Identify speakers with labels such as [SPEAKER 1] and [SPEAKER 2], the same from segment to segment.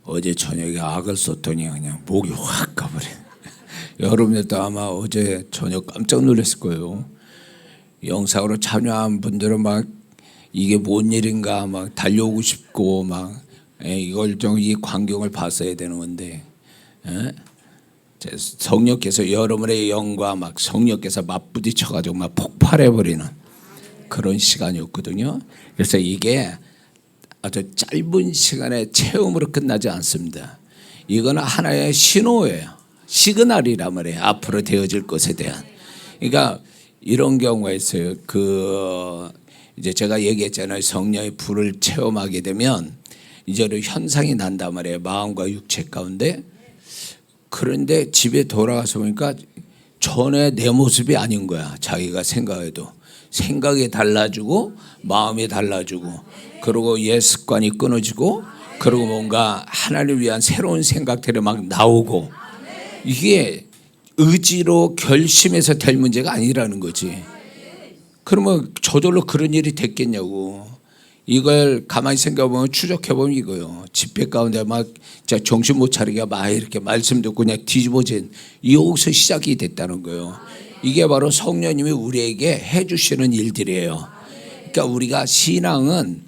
[SPEAKER 1] 어제 저녁에 악을 썼더니 그냥 목이 확 가버려. 여러분들도 아마 어제 저녁 깜짝 놀랐을 거예요. 영상으로 참여한 분들은 막 이게 뭔 일인가 막 달려오고 싶고 막 이걸 좀 이 광경을 봤어야 되는 건데 성령께서 여러분의 영과 막 성령께서 맞부딪혀가지고 막 폭발해버리는 그런 시간이었거든요. 그래서 이게 아주 짧은 시간의 체험으로 끝나지 않습니다. 이거는 하나의 신호예요. 시그널이란 말이에요. 앞으로 되어질 것에 대한. 그러니까 이런 경우가 있어요. 이제 제가 얘기했잖아요. 성령의 불을 체험하게 되면 이제는 현상이 난단 말이에요. 마음과 육체 가운데. 그런데 집에 돌아가서 보니까 전에 내 모습이 아닌 거야. 자기가 생각해도. 생각이 달라지고 마음이 달라지고 그리고 옛 습관이 끊어지고 그리고 뭔가 하나님을 위한 새로운 생각들이 막 나오고 이게 의지로 결심해서 될 문제가 아니라는 거지. 그러면 저절로 그런 일이 됐겠냐고. 이걸 가만히 생각해보면 추적해보면 이거요. 집회 가운데 막 정신 못 차리게 막 이렇게 말씀 듣고 그냥 뒤집어진 여기서 시작이 됐다는 거예요. 이게 바로 성령님이 우리에게 해주시는 일들이에요. 그러니까 우리가 신앙은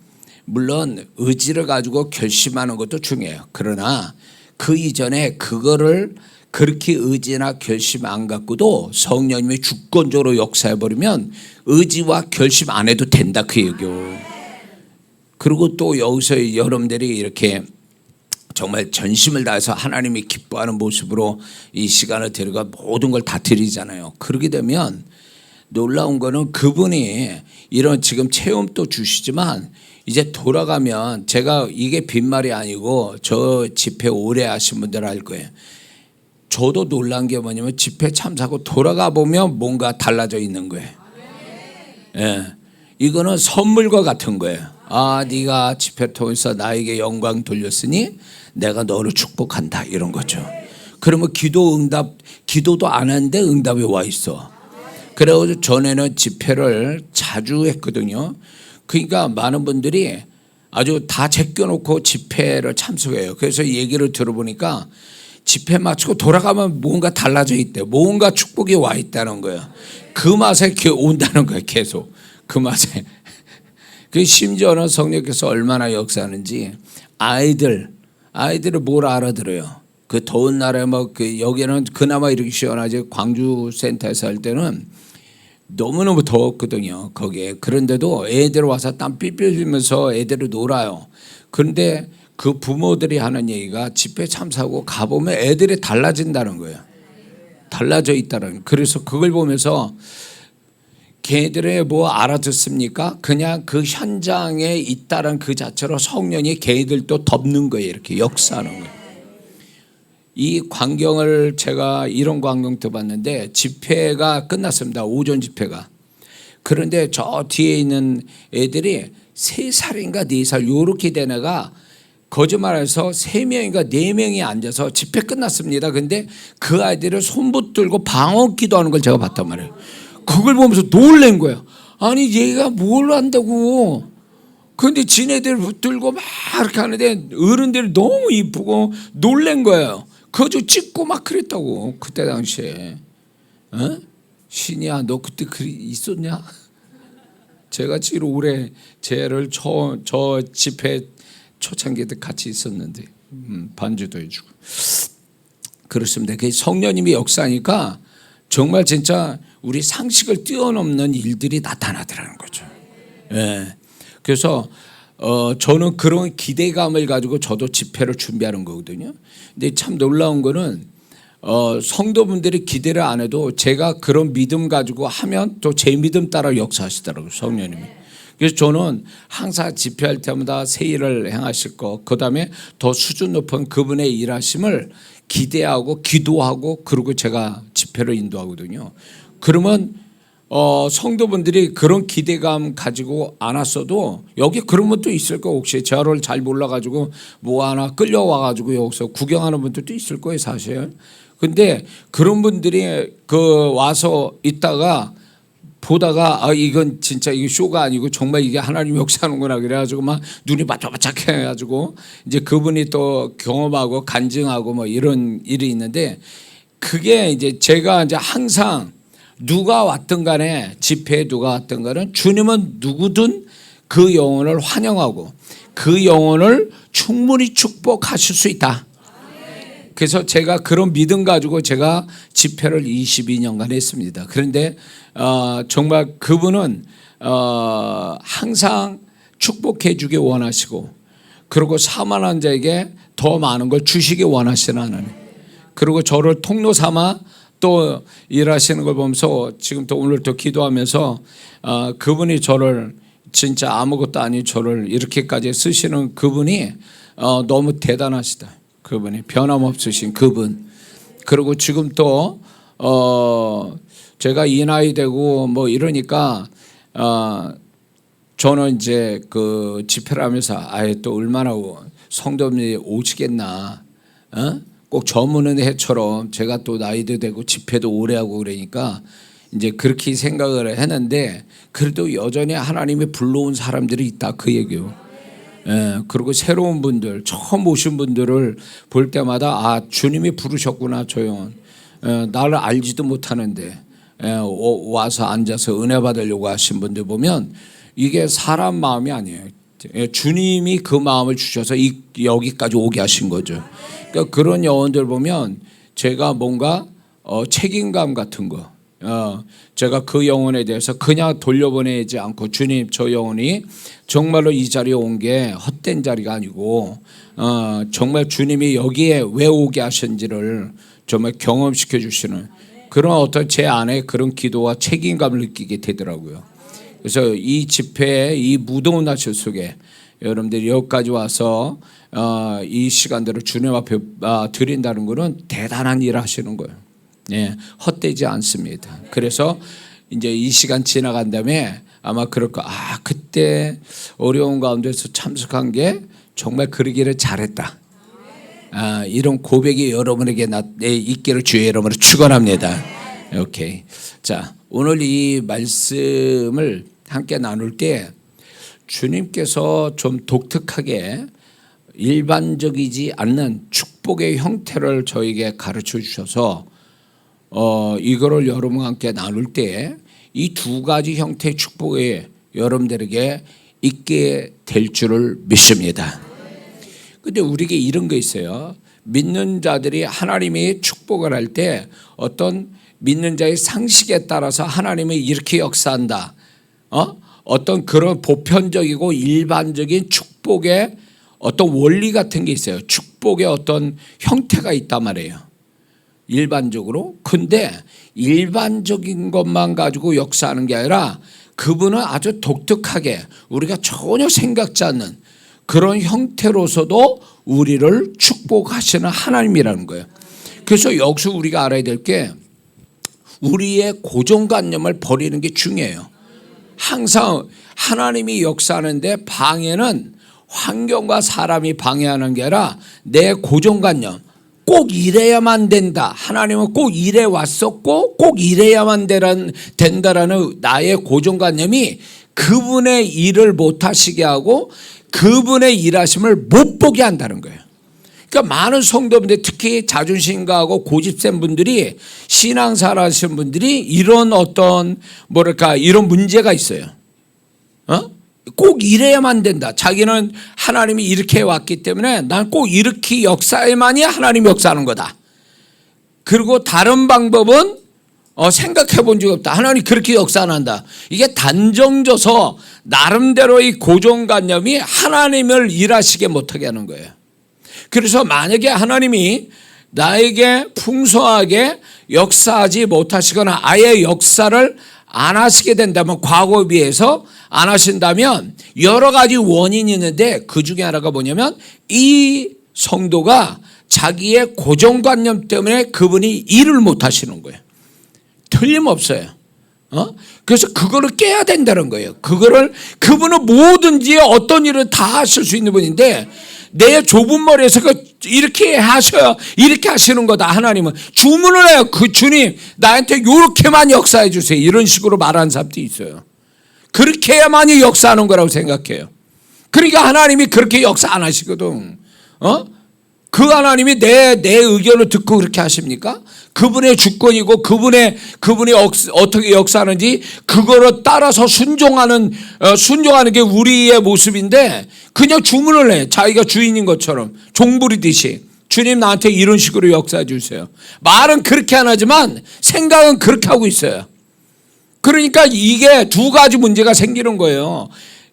[SPEAKER 1] 물론 의지를 가지고 결심하는 것도 중요해요. 그러나 그 이전에 그거를 그렇게 의지나 결심 안 갖고도 성령님이 주권적으로 역사해버리면 의지와 결심 안 해도 된다 그 얘기요. 그리고 또 여기서 여러분들이 이렇게 정말 전심을 다해서 하나님이 기뻐하는 모습으로 이 시간을 드리고 모든 걸 다 드리잖아요. 그러게 되면 놀라운 거는 그분이 이런 지금 체험도 주시지만 이제 돌아가면 제가 이게 빈말이 아니고 저 집회 오래 하신 분들 알 거예요. 저도 놀란 게 뭐냐면 집회 참석하고 돌아가 보면 뭔가 달라져 있는 거예요. 예, 이거는 선물과 같은 거예요. 아, 네가 집회 통해서 나에게 영광 돌렸으니 내가 너를 축복한다 이런 거죠. 그러면 기도도 안 하는데 응답이 와 있어. 그래가지고 전에는 집회를 자주 했거든요. 그러니까 많은 분들이 아주 다 제껴놓고 집회를 참석해요. 그래서 얘기를 들어보니까 집회 마치고 돌아가면 뭔가 달라져 있대. 뭔가 축복이 와 있다는 거예요. 그 맛에 온다는 거예요. 계속 그 맛에. 그 심지어는 성령께서 얼마나 역사하는지 아이들을 뭘 알아들어요. 그 더운 날에 뭐 여기는 그나마 이렇게 시원하지 광주 센터에서 할 때는 너무너무 더웠거든요. 거기에. 그런데도 애들 와서 땀 삐삐 흘리면서 애들을 놀아요. 그런데 그 부모들이 하는 얘기가 집회 참석하고 가보면 애들이 달라진다는 거예요. 달라져 있다는 거예요. 그래서 그걸 보면서 걔들의 뭐 알아듣습니까? 그냥 그 현장에 있다는 그 자체로 성령이 걔들도 덮는 거예요. 이렇게 역사하는 거예요. 이 광경을 제가 이런 광경도 봤는데 집회가 끝났습니다. 오전 집회가. 그런데 저 뒤에 있는 애들이 3살인가 4살 요렇게 된 애가 거짓말해서 3명인가 4명이 앉아서 집회 끝났습니다. 근데 그 아이들을 손붙들고 방언 기도하는 걸 제가 봤단 말이에요. 그걸 보면서 놀란 거예요. 아니 얘가 뭘 한다고. 그런데 지네들 붙들고 막 이렇게 하는데 어른들이 너무 이쁘고 놀란 거예요. 그거 찍고 막 그랬다고 그때 당시에. 신이야 너 그때 있었냐? 제가 지금 올해 쟤를 저 집회 초창기 때 같이 있었는데 반주도 해주고 그렇습니다. 그 성령님이 역사하니까 정말 진짜 우리 상식을 뛰어넘는 일들이 나타나더라는 거죠. 예. 그래서 저는 그런 기대감을 가지고 저도 집회를 준비하는 거거든요. 근데 참 놀라운 거는 성도분들이 기대를 안 해도 제가 그런 믿음 가지고 하면 또 제 믿음 따라 역사하시더라고요. 성령님이. 그래서 저는 항상 집회할 때마다 새 일을 행하실 거, 그 다음에 더 수준 높은 그분의 일하심을 기대하고 기도하고 그리고 제가 집회를 인도하거든요. 그러면 성도분들이 그런 기대감 가지고 안 왔어도 여기 그런 분도 있을 거예요. 혹시 저를 잘 몰라가지고 뭐 하나 끌려와가지고 여기서 구경하는 분들도 있을 거예요 사실. 근데 그런 분들이 와서 있다가 보다가 이건 진짜 이게 쇼가 아니고 정말 이게 하나님 역사하는구나 그래가지고 막 눈이 바짝바짝 해가지고 이제 그분이 또 경험하고 간증하고 뭐 이런 일이 있는데, 그게 이제 제가 이제 항상 누가 왔든 간에, 집회에 누가 왔든 간에 주님은 누구든 그 영혼을 환영하고 그 영혼을 충분히 축복하실 수 있다. 그래서 제가 그런 믿음 가지고 제가 집회를 22년간 했습니다. 그런데 정말 그분은 항상 축복해 주기 원하시고, 그리고 사만한 자에게 더 많은 걸 주시기 원하시는 하나님, 그리고 저를 통로 삼아 또 일하시는 걸 보면서 지금 또 오늘 또 기도하면서 그분이 저를 진짜 아무것도 아닌 저를 이렇게까지 쓰시는 그분이 너무 대단하시다. 그분이 변함없으신 그분. 그리고 지금 또 제가 이 나이 되고 뭐 이러니까 저는 이제 그 집회를 하면서 아예 또 얼마나 성도님이 오시겠나, 꼭 저무는 해처럼 제가 또 나이도 되고 집회도 오래 하고 그러니까 이제 그렇게 생각을 했는데, 그래도 여전히 하나님이 불러온 사람들이 있다 그 얘기요. 그리고 새로운 분들, 처음 오신 분들을 볼 때마다 주님이 부르셨구나 저 영혼, 나를 알지도 못하는데 와서 앉아서 은혜 받으려고 하신 분들 보면 이게 사람 마음이 아니에요. 주님이 그 마음을 주셔서 여기까지 오게 하신 거죠. 그러니까 그런 영혼들 보면 제가 뭔가 책임감 같은 거, 제가 그 영혼에 대해서 그냥 돌려보내지 않고, 주님 저 영혼이 정말로 이 자리에 온 게 헛된 자리가 아니고 정말 주님이 여기에 왜 오게 하신지를 정말 경험시켜 주시는 그런 어떤 제 안에 그런 기도와 책임감을 느끼게 되더라고요. 그래서 이 집회에 이 무더운 날씨 속에 여러분들이 여기까지 와서 이 시간들을 주님 앞에 드린다는 것은 대단한 일을 하시는 거예요. 예, 헛되지 않습니다. 그래서 이제 이 시간 지나간 다음에 아마 그럴 거, 그때 어려운 가운데서 참석한 게 정말 그러기를 잘했다. 이런 고백이 여러분에게 있기를 주의 이름으로 축원합니다. 오케이. 자, 오늘 이 말씀을 함께 나눌 때 주님께서 좀 독특하게 일반적이지 않는 축복의 형태를 저에게 가르쳐 주셔서 이거를 여러분과 함께 나눌 때 이 두 가지 형태의 축복이 여러분들에게 있게 될 줄을 믿습니다. 근데 우리에게 이런 거 있어요. 믿는 자들이 하나님이 축복을 할 때 어떤 믿는 자의 상식에 따라서 하나님이 이렇게 역사한다, 어떤 그런 보편적이고 일반적인 축복의 어떤 원리 같은 게 있어요. 축복의 어떤 형태가 있단 말이에요, 일반적으로. 근데 일반적인 것만 가지고 역사하는 게 아니라 그분은 아주 독특하게 우리가 전혀 생각지 않는 그런 형태로서도 우리를 축복하시는 하나님이라는 거예요. 그래서 여기서 우리가 알아야 될 게 우리의 고정관념을 버리는 게 중요해요. 항상 하나님이 역사하는데 방해는 환경과 사람이 방해하는 게 아니라 내 고정관념, 꼭 이래야만 된다, 하나님은 꼭 이래 왔었고 꼭 이래야만 된다라는 나의 고정관념이 그분의 일을 못하시게 하고 그분의 일하심을 못 보게 한다는 거예요. 그러니까 많은 성도분들, 특히 자존심 가고 고집센 분들이, 신앙생활 하시는 분들이 이런 어떤 이런 문제가 있어요. 꼭 이래야만 된다. 자기는 하나님이 이렇게 왔기 때문에 난 꼭 이렇게 역사해만이 하나님이 역사하는 거다. 그리고 다른 방법은 생각해 본 적이 없다. 하나님이 그렇게 역사 안 한다. 이게 단정져서 나름대로의 고정관념이 하나님을 일하시게 못하게 하는 거예요. 그래서 만약에 하나님이 나에게 풍성하게 역사하지 못하시거나 아예 역사를 안 하시게 된다면, 과거에 비해서 안 하신다면 여러 가지 원인이 있는데 그 중에 하나가 뭐냐면 이 성도가 자기의 고정관념 때문에 그분이 일을 못 하시는 거예요. 틀림없어요. 그래서 그거를 깨야 된다는 거예요. 그분은 뭐든지 어떤 일을 다 하실 수 있는 분인데 내 좁은 머리에서 이렇게 하셔야 이렇게 하시는 거다. 하나님은 주문을 해요. 그 주님 나한테 요렇게만 역사해 주세요. 이런 식으로 말하는 사람도 있어요. 그렇게 해야만이 역사하는 거라고 생각해요. 그러니까 하나님이 그렇게 역사 안 하시거든. 그 하나님이 내 의견을 듣고 그렇게 하십니까? 그분의 주권이고 그분이 어떻게 역사하는지 그거를 따라서 순종하는 게 우리의 모습인데 그냥 주문을 해. 자기가 주인인 것처럼 종부리듯이 주님 나한테 이런 식으로 역사해 주세요. 말은 그렇게 안 하지만 생각은 그렇게 하고 있어요. 그러니까 이게 두 가지 문제가 생기는 거예요.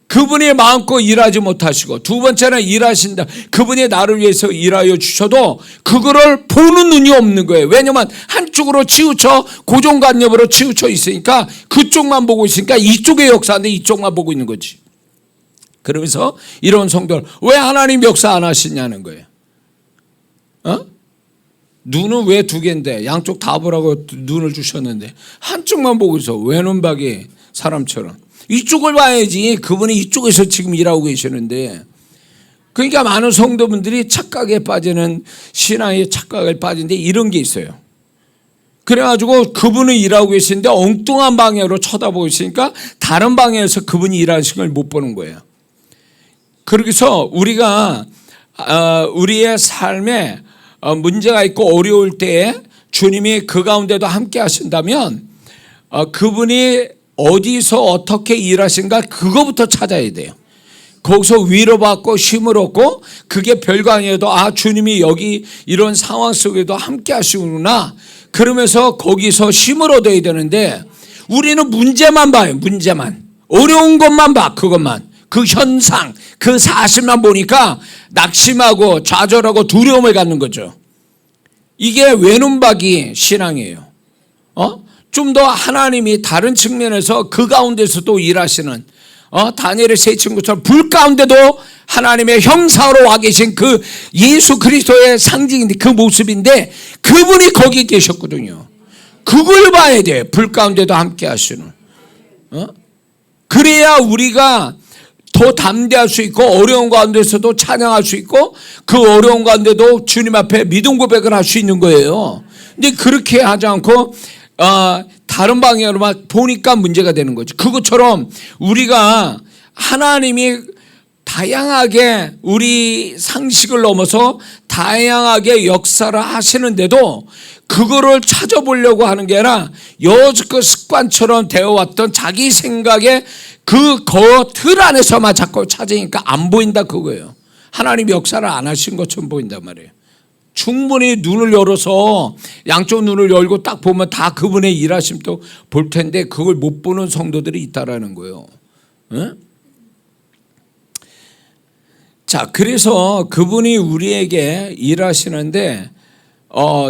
[SPEAKER 1] 그분이 마음껏 일하지 못하시고 두 번째는 일하신다. 그분이 나를 위해서 일하여 주셔도 그거를 보는 눈이 없는 거예요. 왜냐면 한쪽으로 치우쳐 고정관념으로 치우쳐 있으니까 그쪽만 보고 있으니까 이쪽의 역사인데 이쪽만 보고 있는 거지. 그러면서 이런 성도를 왜 하나님 역사 안 하시냐는 거예요. 눈은 왜 두 개인데 양쪽 다 보라고 눈을 주셨는데 한쪽만 보고 있어. 외눈박이 사람처럼. 이쪽을 봐야지. 그분이 이쪽에서 지금 일하고 계시는데 그러니까 많은 성도분들이 착각에 빠지는 신앙의 착각에 빠지는데 이런 게 있어요. 그래가지고 그분은 일하고 계시는데 엉뚱한 방향으로 쳐다보고 있으니까 다른 방향에서 그분이 일하시는 걸 못 보는 거예요. 그래서 우리가 우리의 삶에 문제가 있고 어려울 때에 주님이 그 가운데도 함께 하신다면 그분이 어디서 어떻게 일하신가 그거부터 찾아야 돼요. 거기서 위로받고 힘을 얻고 그게 별거 아니어도 주님이 여기 이런 상황 속에도 함께 하시구나 그러면서 거기서 힘을 얻어야 되는데 우리는 문제만 봐요. 문제만. 어려운 것만 봐. 그것만. 그 현상 그 사실만 보니까 낙심하고 좌절하고 두려움을 갖는 거죠. 이게 외눈박이 신앙이에요. 좀 더 하나님이 다른 측면에서 그 가운데서도 일하시는 다니엘의 세 친구처럼 불 가운데도 하나님의 형상으로 와 계신 그 예수 그리스도의 상징인데 그 모습인데 그분이 거기 계셨거든요. 그걸 봐야 돼. 불 가운데도 함께 하시는. 그래야 우리가 더 담대할 수 있고 어려운 가운데서도 찬양할 수 있고 그 어려운 가운데도 주님 앞에 믿음 고백을 할 수 있는 거예요. 근데 그렇게 하지 않고 다른 방향으로만 보니까 문제가 되는 거죠. 그것처럼 우리가 하나님이 다양하게 우리 상식을 넘어서 다양하게 역사를 하시는데도 그거를 찾아보려고 하는 게 아니라 여지껏 습관처럼 되어왔던 자기 생각에 그 틀 안에서만 자꾸 찾으니까 안 보인다 그거예요. 하나님 역사를 안 하신 것처럼 보인단 말이에요. 충분히 눈을 열어서 양쪽 눈을 열고 딱 보면 다 그분의 일하심도 볼 텐데 그걸 못 보는 성도들이 있다라는 거예요. 자, 그래서 그분이 우리에게 일하시는데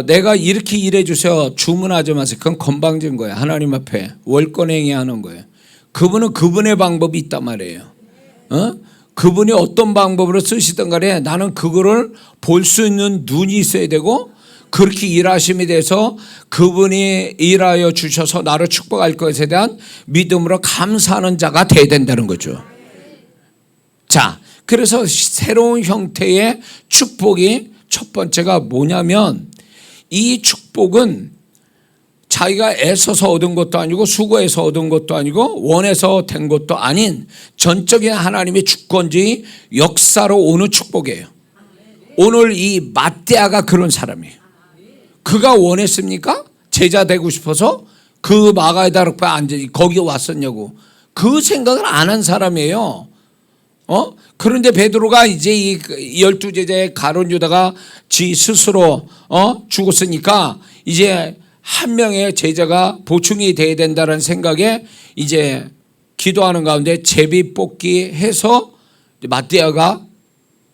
[SPEAKER 1] 내가 이렇게 일해 주세요 주문하지 마세요. 그건 건방진 거예요. 하나님 앞에 월권행위 하는 거예요. 그분은 그분의 방법이 있단 말이에요. 그분이 어떤 방법으로 쓰시든 간에 나는 그거를 볼 수 있는 눈이 있어야 되고 그렇게 일하심에 대해서 그분이 일하여 주셔서 나를 축복할 것에 대한 믿음으로 감사하는 자가 돼야 된다는 거죠. 자, 그래서 새로운 형태의 축복이 첫 번째가 뭐냐면 이 축복은 자기가 애써서 얻은 것도 아니고 수고해서 얻은 것도 아니고 원해서 된 것도 아닌 전적인 하나님의 주권주의 역사로 오는 축복이에요. 오늘 이 마띠아가 그런 사람이에요. 그가 원했습니까? 제자 되고 싶어서 그 마가다락에 앉아 거기 왔었냐고 그 생각을 안 한 사람이에요. 그런데 베드로가 이제 이 12제자의 가룟 유다가 지 스스로 죽었으니까 이제 한 명의 제자가 보충이 돼야 된다는 생각에 이제 기도하는 가운데 제비 뽑기 해서 마띠아가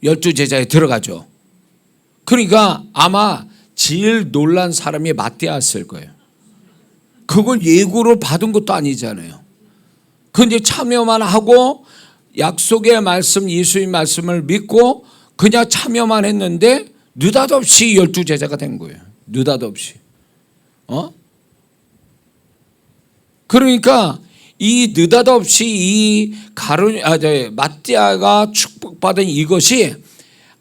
[SPEAKER 1] 12제자에 들어가죠. 그러니까 아마 제일 놀란 사람이 마띠아였을 거예요. 그걸 예고를 받은 것도 아니잖아요. 근데 참여만 하고 약속의 말씀 예수의 말씀을 믿고 그냥 참여만 했는데 느닷없이 12제자가 된 거예요. 느닷없이. 그러니까 이 느닷없이 이 마띠아가 축복받은 이것이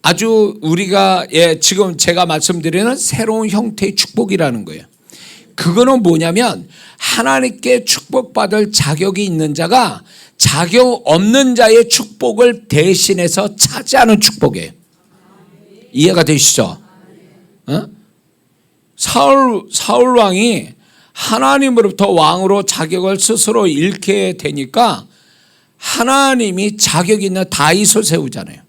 [SPEAKER 1] 아주 우리가 지금 제가 말씀드리는 새로운 형태의 축복이라는 거예요. 그거는 뭐냐면 하나님께 축복받을 자격이 있는 자가 자격 없는 자의 축복을 대신해서 차지하는 축복이에요. 이해가 되시죠? 사울 왕이 하나님으로부터 왕으로 자격을 스스로 잃게 되니까 하나님이 자격 있는 다윗을 세우잖아요.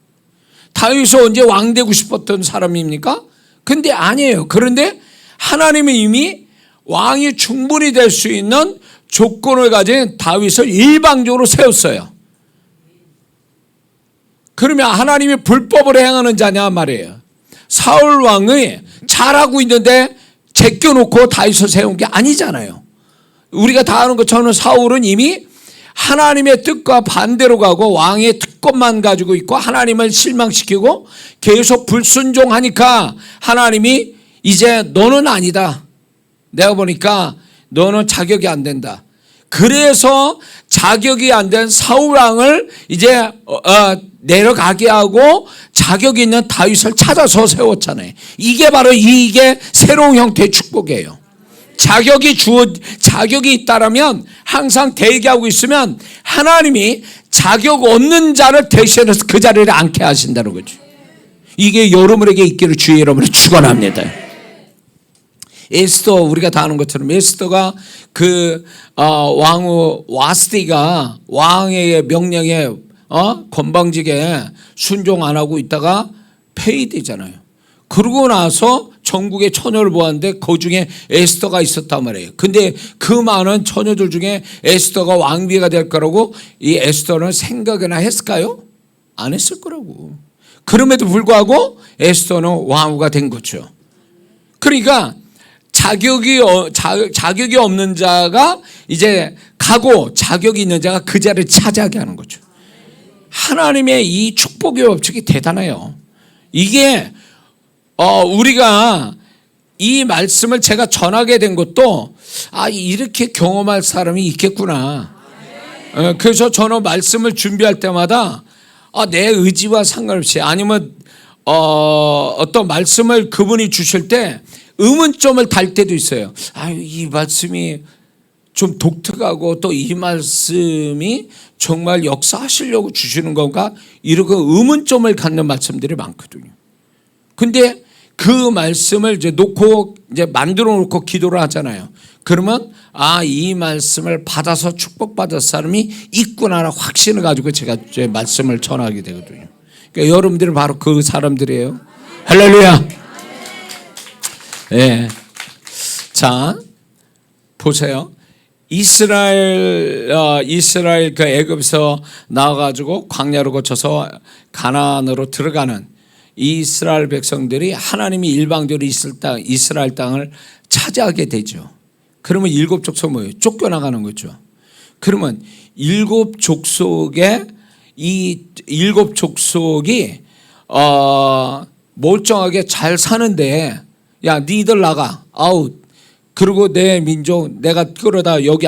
[SPEAKER 1] 다윗은 언제 왕 되고 싶었던 사람입니까? 근데 아니에요. 그런데 하나님이 이미 왕이 충분히 될 수 있는 조건을 가진 다윗을 일방적으로 세웠어요. 그러면 하나님이 불법을 행하는 자냐 말이에요. 사울 왕이 잘하고 있는데 제껴놓고 다윗을 세운 게 아니잖아요. 우리가 다 아는 것처럼 사울은 이미 하나님의 뜻과 반대로 가고 왕의 특권만 가지고 있고 하나님을 실망시키고 계속 불순종하니까 하나님이 이제 너는 아니다. 내가 보니까 너는 자격이 안 된다. 그래서 자격이 안 된 사울 왕을 이제 내려가게 하고 자격이 있는 다윗을 찾아서 세웠잖아요. 이게 바로 이게 새로운 형태의 축복이에요. 자격이 있다라면 항상 대기하고 있으면 하나님이 자격 없는 자를 대신해서 그 자리를 앉게 하신다는 거죠. 이게 여러분에게 있기를 주의 이름으로 축원합니다. 에스더, 우리가 다 아는 것처럼 에스더가 왕후 와스티가 왕의 명령에 건방지게 순종 안 하고 있다가 폐위되잖아요. 그러고 나서 전국의 처녀를 보았는데 그 중에 에스더가 있었단 말이에요. 근데 그 많은 처녀들 중에 에스더가 왕비가 될 거라고 이 에스더는 생각이나 했을까요? 안 했을 거라고. 그럼에도 불구하고 에스더는 왕후가 된 거죠. 그러니까 자격이 없는 자가 이제 가고 자격이 있는 자가 그 자리를 차지하게 하는 거죠. 하나님의 이 축복의 법칙이 대단해요. 이게 우리가 이 말씀을 제가 전하게 된 것도 이렇게 경험할 사람이 있겠구나. 그래서 저는 말씀을 준비할 때마다 내 의지와 상관없이 아니면 어떤 말씀을 그분이 주실 때 의문점을 달 때도 있어요. 이 말씀이 좀 독특하고 또 이 말씀이 정말 역사하시려고 주시는 건가? 이렇게 의문점을 갖는 말씀들이 많거든요. 근데 그 말씀을 이제 놓고 이제 만들어 놓고 기도를 하잖아요. 그러면 이 말씀을 받아서 축복받을 사람이 있구나 확신을 가지고 제가 이제 말씀을 전하게 되거든요. 그러니까 여러분들은 바로 그 사람들이에요. 할렐루야. 네. 자, 보세요. 이스라엘 그 애굽에서 나와가지고 광야로 거쳐서 가나안으로 들어가는 이스라엘 백성들이 하나님이 일방적으로 이스라엘 땅을 차지하게 되죠. 그러면 일곱 족속 뭐예요? 쫓겨나가는 거죠. 그러면 일곱 족속에 이 일곱 족속이 멀쩡하게 잘 사는데 야 니들 나가 아웃. 그리고 내 민족 내가 끌어다 여기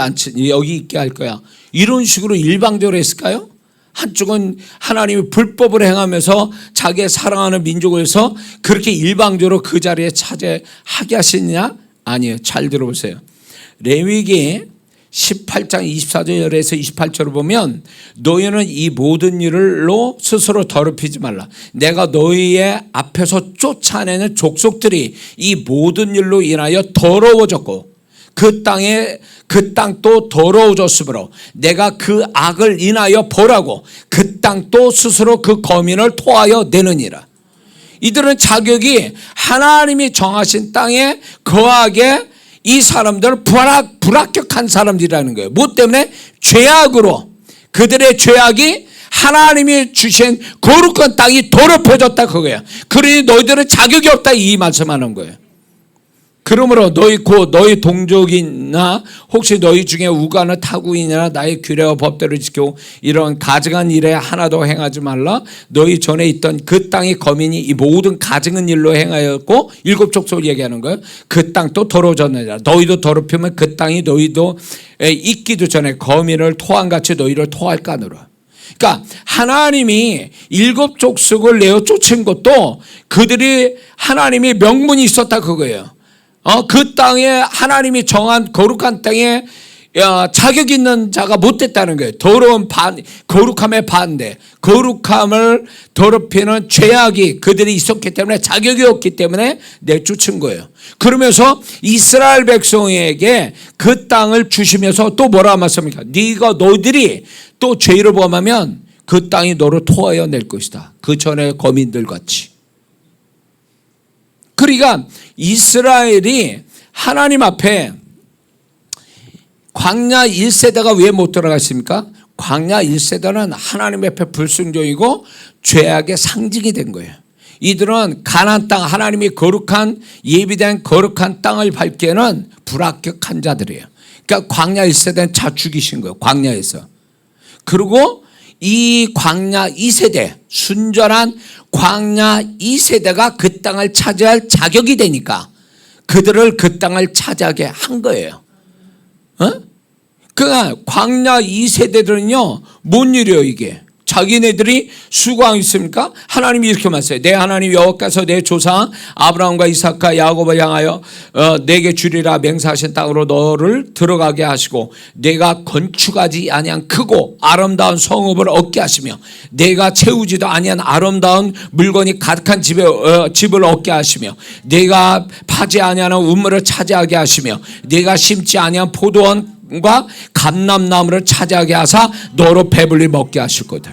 [SPEAKER 1] 있게 할 거야. 이런 식으로 일방적으로 했을까요? 한쪽은 하나님이 불법을 행하면서 자기의 사랑하는 민족에서 그렇게 일방적으로 그 자리에 차지하게 하시느냐? 아니에요. 잘 들어보세요. 레위기 18장 24절에서 28절을 보면 너희는 이 모든 일로 스스로 더럽히지 말라. 내가 너희의 앞에서 쫓아내는 족속들이 이 모든 일로 인하여 더러워졌고 그 땅도 더러워졌으므로 내가 그 악을 인하여 보라고 그 땅도 스스로 그 거민을 토하여 내느니라. 이들은 자격이 하나님이 정하신 땅에 거하게 이 사람들은 불합격한 사람들이라는 거예요. 뭐 때문에? 죄악으로. 그들의 죄악이 하나님이 주신 거룩한 땅이 더럽혀졌다 그거예요. 그러니 너희들은 자격이 없다 이 말씀하는 거예요. 그러므로 너희 동족이나 혹시 너희 중에 우간을 타국이나 나의 규례와 법대로 지키고 이런 가증한 일에 하나도 행하지 말라. 너희 전에 있던 그 땅의 거민이 이 모든 가증한 일로 행하였고 일곱 족속을 얘기하는 거예요. 그 땅도 더러워졌느니라. 너희도 더럽히면 그 땅이 너희도 있기도 전에 거민을 토함같이 너희를 토할까느라. 그러니까 하나님이 일곱 족속을 내어 쫓은 것도 그들이 하나님이 명분이 있었다 그거예요. 그 땅에 하나님이 정한 거룩한 땅에 자격 있는 자가 못 됐다는 거예요. 거룩함의 반대, 거룩함을 더럽히는 죄악이 그들이 있었기 때문에 자격이 없기 때문에 내쫓은 거예요. 그러면서 이스라엘 백성에게 그 땅을 주시면서 또 뭐라 말씀합니까? 너희들이 또 죄를 범하면 그 땅이 너를 토하여 낼 것이다. 그 전에 거민들 같이. 그러니까 이스라엘이 하나님 앞에 광야 1세대가 왜 못 들어갔습니까? 광야 1세대는 하나님 앞에 불순종이고 죄악의 상징이 된 거예요. 이들은 가나안 땅, 하나님이 거룩한 예비된 거룩한 땅을 밟기에는 불합격한 자들이에요. 그러니까 광야 1세대는 다 죽이신 거예요. 광야에서. 그리고 이 광야 2세대, 순전한 광야 2세대가 그 땅을 차지할 자격이 되니까 그들을 그 땅을 차지하게 한 거예요. 그러니까 광야 2세대들은요 뭔 일이에요 이게? 자기네들이 수고하고 있습니까? 하나님이 이렇게 말씀해요. 내 하나님 여호와께서 내 조상 아브라함과 이삭과 야곱을 향하여 내게 주리라 맹세하신 땅으로 너를 들어가게 하시고 내가 건축하지 아니한 크고 아름다운 성읍을 얻게 하시며 내가 채우지도 아니한 아름다운 물건이 가득한 집을 얻게 하시며 내가 파지 아니하는 우물을 차지하게 하시며 내가 심지 아니한 포도원 과 감람나무를 차지하게 하사 너로 배불리 먹게 하실 거다.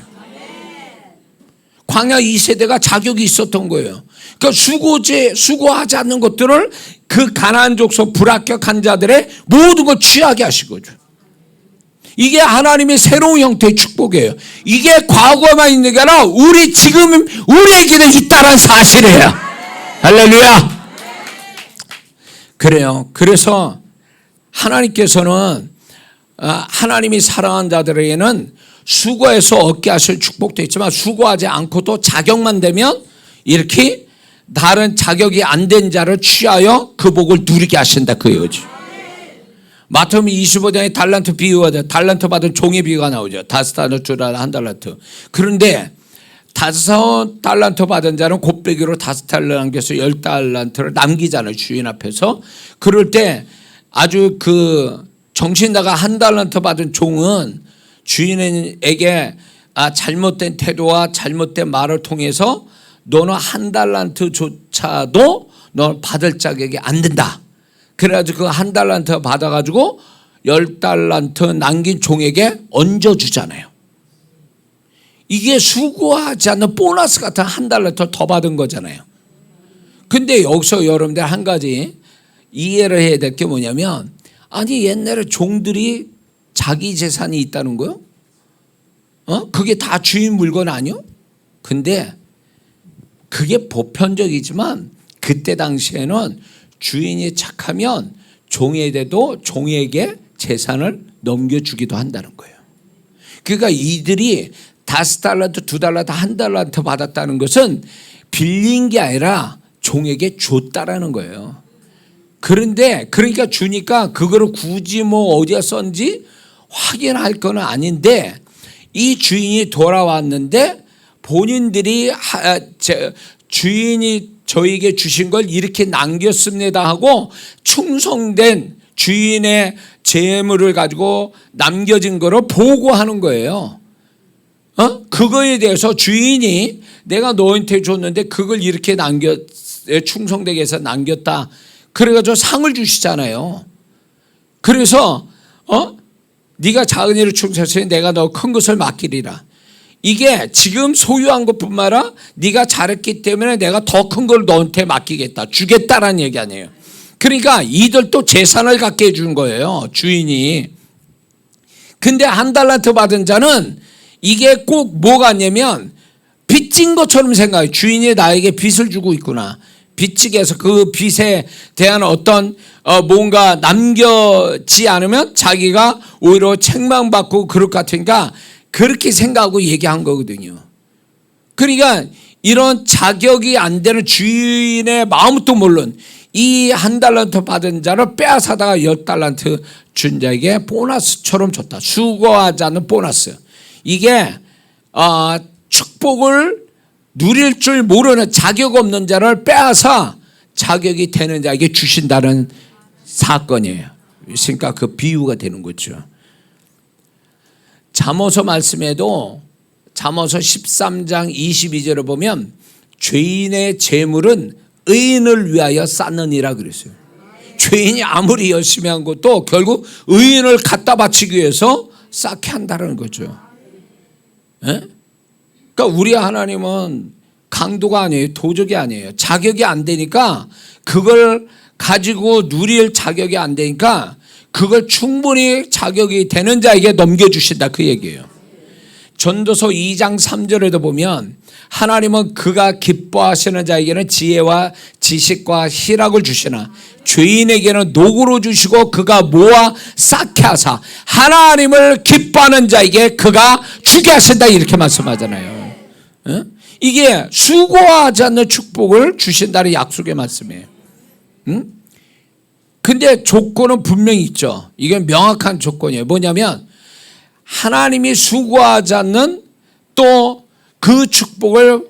[SPEAKER 1] 광야 2세대가 자격이 있었던 거예요. 그러니까 수고하지 않는 것들을 그 가나안 족속 불합격한 자들의 모든 걸 취하게 하신 거죠. 이게 하나님의 새로운 형태의 축복이에요. 이게 과거만 있는 게 아니라 우리에게도 있다는 사실이에요. 할렐루야. 그래요. 그래서 하나님께서는 하나님이 사랑한 자들에게는 수고해서 얻게 하실 축복도 있지만 수고하지 않고도 자격만 되면 이렇게 다른 자격이 안 된 자를 취하여 그 복을 누리게 하신다 그거죠. 마태복음 25장에 달란트 비유가 돼. 달란트 받은 종의 비유가 나오죠. 5달란트 주라 1달란트. 그런데 5달란트 받은 자는 곱빼기로 5달란트 남겨서 10달란트를 남기잖아요. 주인 앞에서. 그럴 때 아주 정신 나가 1달란트 받은 종은 주인에게 잘못된 태도와 잘못된 말을 통해서 너는 1달란트조차도 너 받을 자격이 안 된다. 그래가지고 그 1달란트 받아가지고 10달란트 남긴 종에게 얹어주잖아요. 이게 수고하지 않는 보너스 같은 1달란트 더 받은 거잖아요. 근데 여기서 여러분들 한 가지 이해를 해야 될 게 뭐냐면 아니 옛날에 종들이 자기 재산이 있다는 거요? 그게 다 주인 물건 아니요? 근데 그게 보편적이지만 그때 당시에는 주인이 착하면 종에게 재산을 넘겨주기도 한다는 거예요. 그러니까 이들이 5달란트, 2달란트, 1달란트 받았다는 것은 빌린 게 아니라 종에게 줬다라는 거예요. 그런데 그러니까 주니까 그거를 굳이 어디에 썼는지 확인할 건 아닌데 이 주인이 돌아왔는데 본인들이 주인이 저에게 주신 걸 이렇게 남겼습니다 하고 충성된 주인의 재물을 가지고 남겨진 거를 보고하는 거예요. 그거에 대해서 주인이 내가 너한테 줬는데 그걸 이렇게 충성되게 해서 남겼다. 그래가지고 상을 주시잖아요. 그래서 네가 작은 일을 충성했으니 내가 너 큰 것을 맡기리라. 이게 지금 소유한 것뿐만 아니라 네가 잘했기 때문에 내가 더 큰 걸 너한테 맡기겠다. 주겠다라는 얘기 아니에요. 그러니까 이들도 재산을 갖게 해준 거예요. 주인이. 근데 1달란트 받은 자는 이게 꼭 뭐가 아니냐면 빚진 것처럼 생각해요. 주인이 나에게 빚을 주고 있구나. 빚지게 해서 그 빚에 대한 어떤 뭔가 남겨지 않으면 자기가 오히려 책망받고 그럴 것 같으니까 그렇게 생각하고 얘기한 거거든요. 그러니까 이런 자격이 안 되는 주인의 마음도 물론 이 1달란트 받은 자를 빼앗아다가 10달란트 준 자에게 보너스처럼 줬다. 수고하지 않는 보너스. 이게 축복을 누릴 줄 모르는 자격 없는 자를 빼앗아 자격이 되는 자에게 주신다는 사건이에요. 그러니까 그 비유가 되는 거죠. 잠언서 말씀에도 잠언서 13장 22절을 보면 죄인의 재물은 의인을 위하여 쌓느니라 그랬어요. 죄인이 아무리 열심히 한 것도 결국 의인을 갖다 바치기 위해서 쌓게 한다는 거죠. 예? 그러니까 우리 하나님은 강도가 아니에요. 도적이 아니에요. 자격이 안 되니까 그걸 가지고 누릴 자격이 안 되니까 그걸 충분히 자격이 되는 자에게 넘겨주신다 그 얘기예요. 전도서 2장 3절에도 보면 하나님은 그가 기뻐하시는 자에게는 지혜와 지식과 희락을 주시나 죄인에게는 노고로 주시고 그가 모아 쌓게 하사 하나님을 기뻐하는 자에게 그가 주게 하신다 이렇게 말씀하잖아요. 이게 수고하지 않는 축복을 주신다는 약속의 말씀이에요. 근데 조건은 분명히 있죠. 이게 명확한 조건이에요. 뭐냐면 하나님이 수고하지 않는 또 그 축복을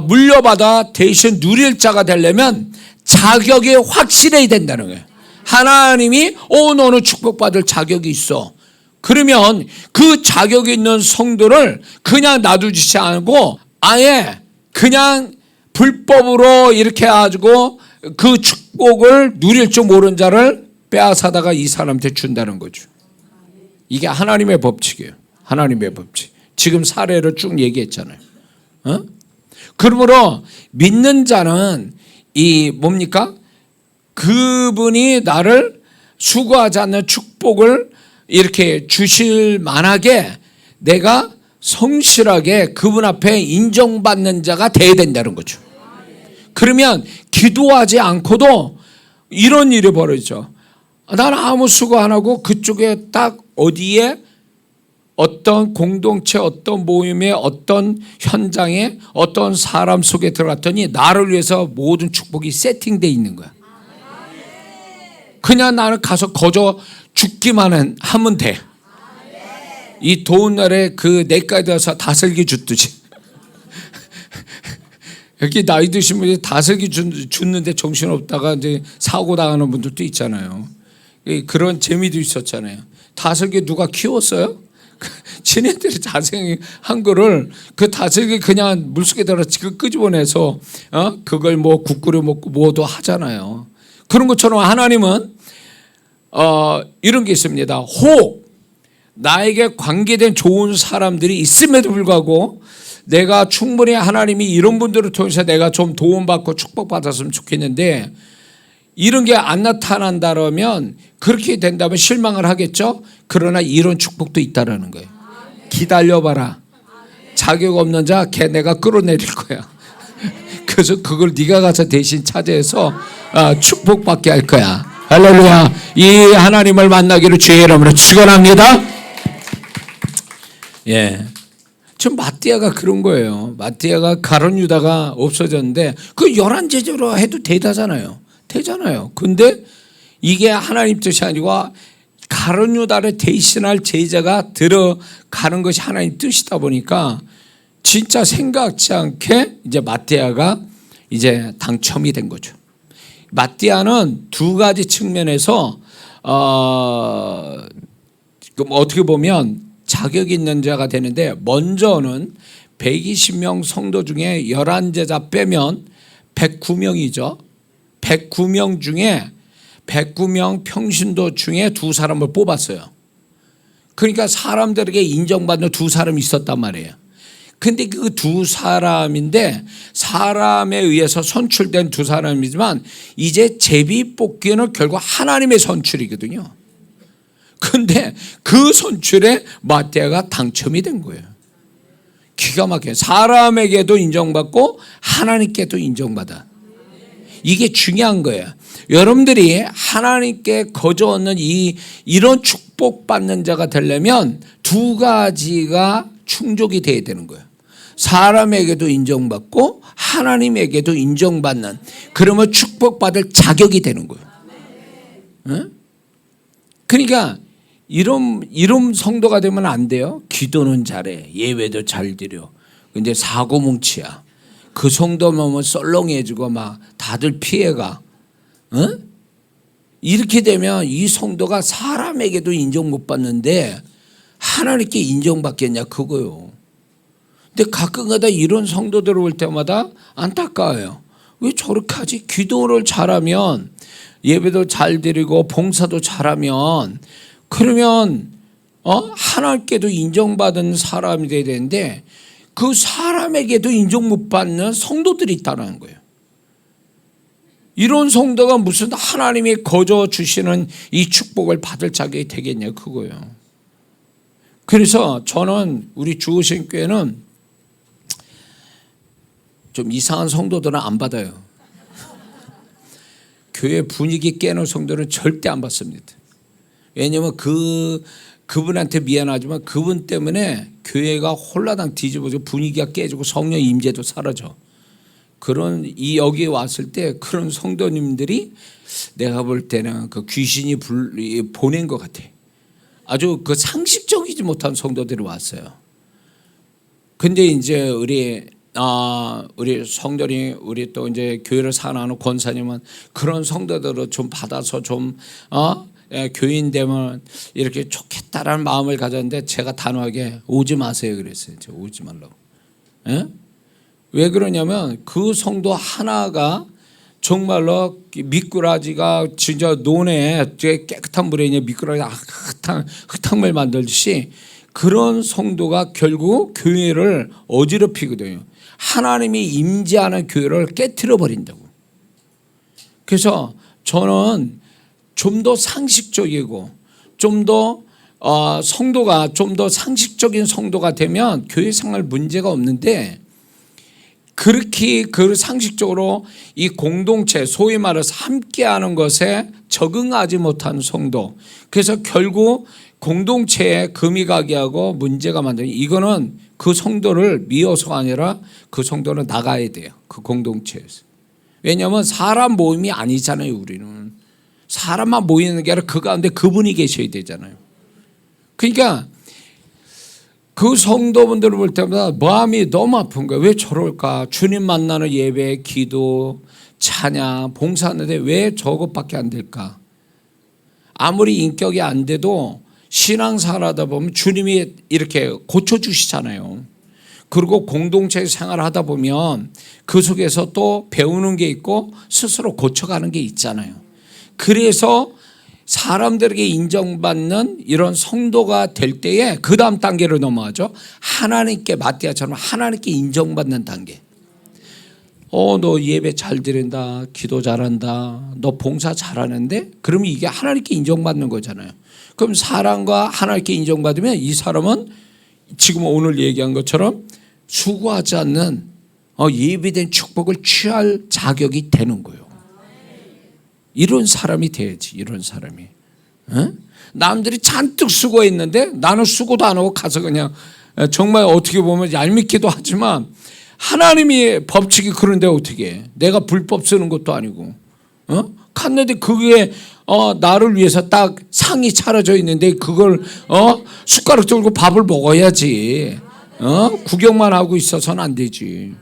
[SPEAKER 1] 물려받아 대신 누릴 자가 되려면 자격이 확실해야 된다는 거예요. 하나님이 너는 축복받을 자격이 있어. 그러면 그 자격이 있는 성도를 그냥 놔두지 않고 아예 그냥 불법으로 이렇게 해가지고 그 축복을 누릴 줄 모르는 자를 빼앗아다가 이 사람한테 준다는 거죠. 이게 하나님의 법칙이에요. 하나님의 법칙. 지금 사례를 쭉 얘기했잖아요. 그러므로 믿는 자는 이 뭡니까? 그분이 나를 수고하지 않는 축복을 이렇게 주실 만하게 내가 성실하게 그분 앞에 인정받는 자가 돼야 된다는 거죠. 그러면 기도하지 않고도 이런 일이 벌어지죠. 나는 아무 수고 안 하고 그쪽에 딱 어디에 어떤 공동체 어떤 모임에 어떤 현장에 어떤 사람 속에 들어갔더니 나를 위해서 모든 축복이 세팅되어 있는 거야. 그냥 나는 가서 거저 죽기만 하면 돼. 이 더운 날에 그 내과에 들어서 다슬기 줍듯이 여기 나이 드신 분이 다슬기 줍는데 정신없다가 이제 사고 당하는 분들도 있잖아요. 그런 재미도 있었잖아요. 다슬기 누가 키웠어요? 지네들이 자생한 거를 그 다슬기 그냥 물속에 들어 끄집어내서 그걸 뭐 국 끓여 먹고 뭐도 하잖아요. 그런 것처럼 하나님은 이런 게 있습니다. 혹 나에게 관계된 좋은 사람들이 있음에도 불구하고 내가 충분히 하나님이 이런 분들을 통해서 내가 좀 도움받고 축복받았으면 좋겠는데 이런 게 안 나타난다면 그렇게 된다면 실망을 하겠죠. 그러나 이런 축복도 있다라는 거예요. 기다려봐라. 자격 없는 자 걔 내가 끌어내릴 거야. 그래서 그걸 네가 가서 대신 차지해서 축복받게 할 거야. 할렐루야. 이 하나님을 만나기를 주의 이름으로 축원합니다. 예. 지금 마띠아가 그런 거예요. 마띠아가 가룟 유다가 없어졌는데 그 열한 제자로 해도 되잖아요. 근데 이게 하나님 뜻이 아니고 가룟 유다를 대신할 제자가 들어가는 것이 하나님 뜻이다 보니까 진짜 생각지 않게 이제 마띠아가 이제 당첨이 된 거죠. 마띠아는 두 가지 측면에서 어떻게 보면 자격이 있는 자가 되는데 먼저는 120명 성도 중에 11제자 빼면 109명이죠. 109명 중에 109명 평신도 중에 두 사람을 뽑았어요. 그러니까 사람들에게 인정받는 두 사람이 있었단 말이에요. 근데 그 두 사람인데 사람에 의해서 선출된 두 사람이지만 이제 제비 뽑기는 결국 하나님의 선출이거든요. 근데 그 선출에 마띠아가 당첨이 된 거예요. 기가 막혀요. 사람에게도 인정받고 하나님께도 인정받아. 이게 중요한 거예요. 여러분들이 하나님께 거저 얻는 이런 축복받는 자가 되려면 두 가지가 충족이 돼야 되는 거예요. 사람에게도 인정받고 하나님에게도 인정받는, 그러면 축복받을 자격이 되는 거예요. 응? 그러니까 이런 성도가 되면 안 돼요. 기도는 잘해, 예배도 잘 드려. 근데 사고뭉치야. 그 성도면 뭐 썰렁해지고 막 다들 피해가. 이렇게 되면 이 성도가 사람에게도 인정 못 받는데 하나님께 인정받겠냐 그거요. 근데 가끔가다 이런 성도들 올 때마다 안타까워요. 왜 저렇게 하지? 기도를 잘하면, 예배도 잘 드리고 봉사도 잘하면, 그러면 하나님께도 인정받은 사람이 돼야 되는데 그 사람에게도 인정 못 받는 성도들이 있다는 거예요. 이런 성도가 무슨 하나님이 거저 주시는 이 축복을 받을 자격이 되겠냐 그거예요. 그래서 저는 우리 주오신 교회는 좀 이상한 성도들은 안 받아요. 교회 분위기 깨는 성도는 절대 안 받습니다. 왜냐하면 그분한테 미안하지만 그분 때문에 교회가 홀라당 뒤집어지고 분위기가 깨지고 성령 임재도 사라져. 여기에 왔을 때 그런 성도님들이 내가 볼 때는 그 귀신이 보낸 것 같아. 아주 그 상식적이지 못한 성도들이 왔어요. 근데 이제 우리 성도님, 우리 또 이제 교회를 사랑하는 권사님은 그런 성도들을 좀 받아서 좀 교인 되면 이렇게 좋겠다라는 마음을 가졌는데 제가 단호하게 오지 마세요 그랬어요. 제가 오지 말라고. 예? 왜 그러냐면 그 성도 하나가 정말로 미꾸라지가 진짜 논에 깨끗한 물에 있는 미꾸라지가 흙탕물 만들듯이 그런 성도가 결국 교회를 어지럽히거든요. 하나님이 임재하는 교회를 깨트려 버린다고. 그래서 저는 좀 더 상식적이고 좀 더 성도가 좀 더 상식적인 성도가 되면 교회 생활 문제가 없는데 그렇게 그 상식적으로 이 공동체 소위 말해서 함께하는 것에 적응하지 못한 성도, 그래서 결국 공동체에 금이 가게 하고 문제가 만드는, 이거는 그 성도를 미워서가 아니라 그 성도는 나가야 돼요. 그 공동체에서. 왜냐하면 사람 모임이 아니잖아요. 우리는 사람만 모이는 게 아니라 그 가운데 그분이 계셔야 되잖아요. 그러니까 그 성도분들을 볼 때마다 마음이 너무 아픈 거예요. 왜 저럴까? 주님 만나는 예배, 기도, 찬양, 봉사하는데 왜 저것밖에 안 될까? 아무리 인격이 안 돼도 신앙생활하다 보면 주님이 이렇게 고쳐주시잖아요. 그리고 공동체 생활하다 보면 그 속에서 또 배우는 게 있고 스스로 고쳐가는 게 있잖아요. 그래서 사람들에게 인정받는 이런 성도가 될 때에 그 다음 단계로 넘어가죠. 하나님께, 마띠아처럼 하나님께 인정받는 단계. 너 예배 잘 드린다, 기도 잘한다, 너 봉사 잘하는데, 그러면 이게 하나님께 인정받는 거잖아요. 그럼 사람과 하나님께 인정받으면 이 사람은 지금 오늘 얘기한 것처럼 수고하지 않는 예비된 축복을 취할 자격이 되는 거예요. 이런 사람이 돼야지. 이런 사람이. 남들이 잔뜩 수고했는데 나는 수고도 안 하고 가서 그냥 정말 어떻게 보면 얄밉기도 하지만 하나님이 법칙이 그런데 어떻게 해. 내가 불법 쓰는 것도 아니고 갔는데 그게 나를 위해서 딱 상이 차려져 있는데 그걸 숟가락 들고 밥을 먹어야지. 구경만 하고 있어서는 안 되지.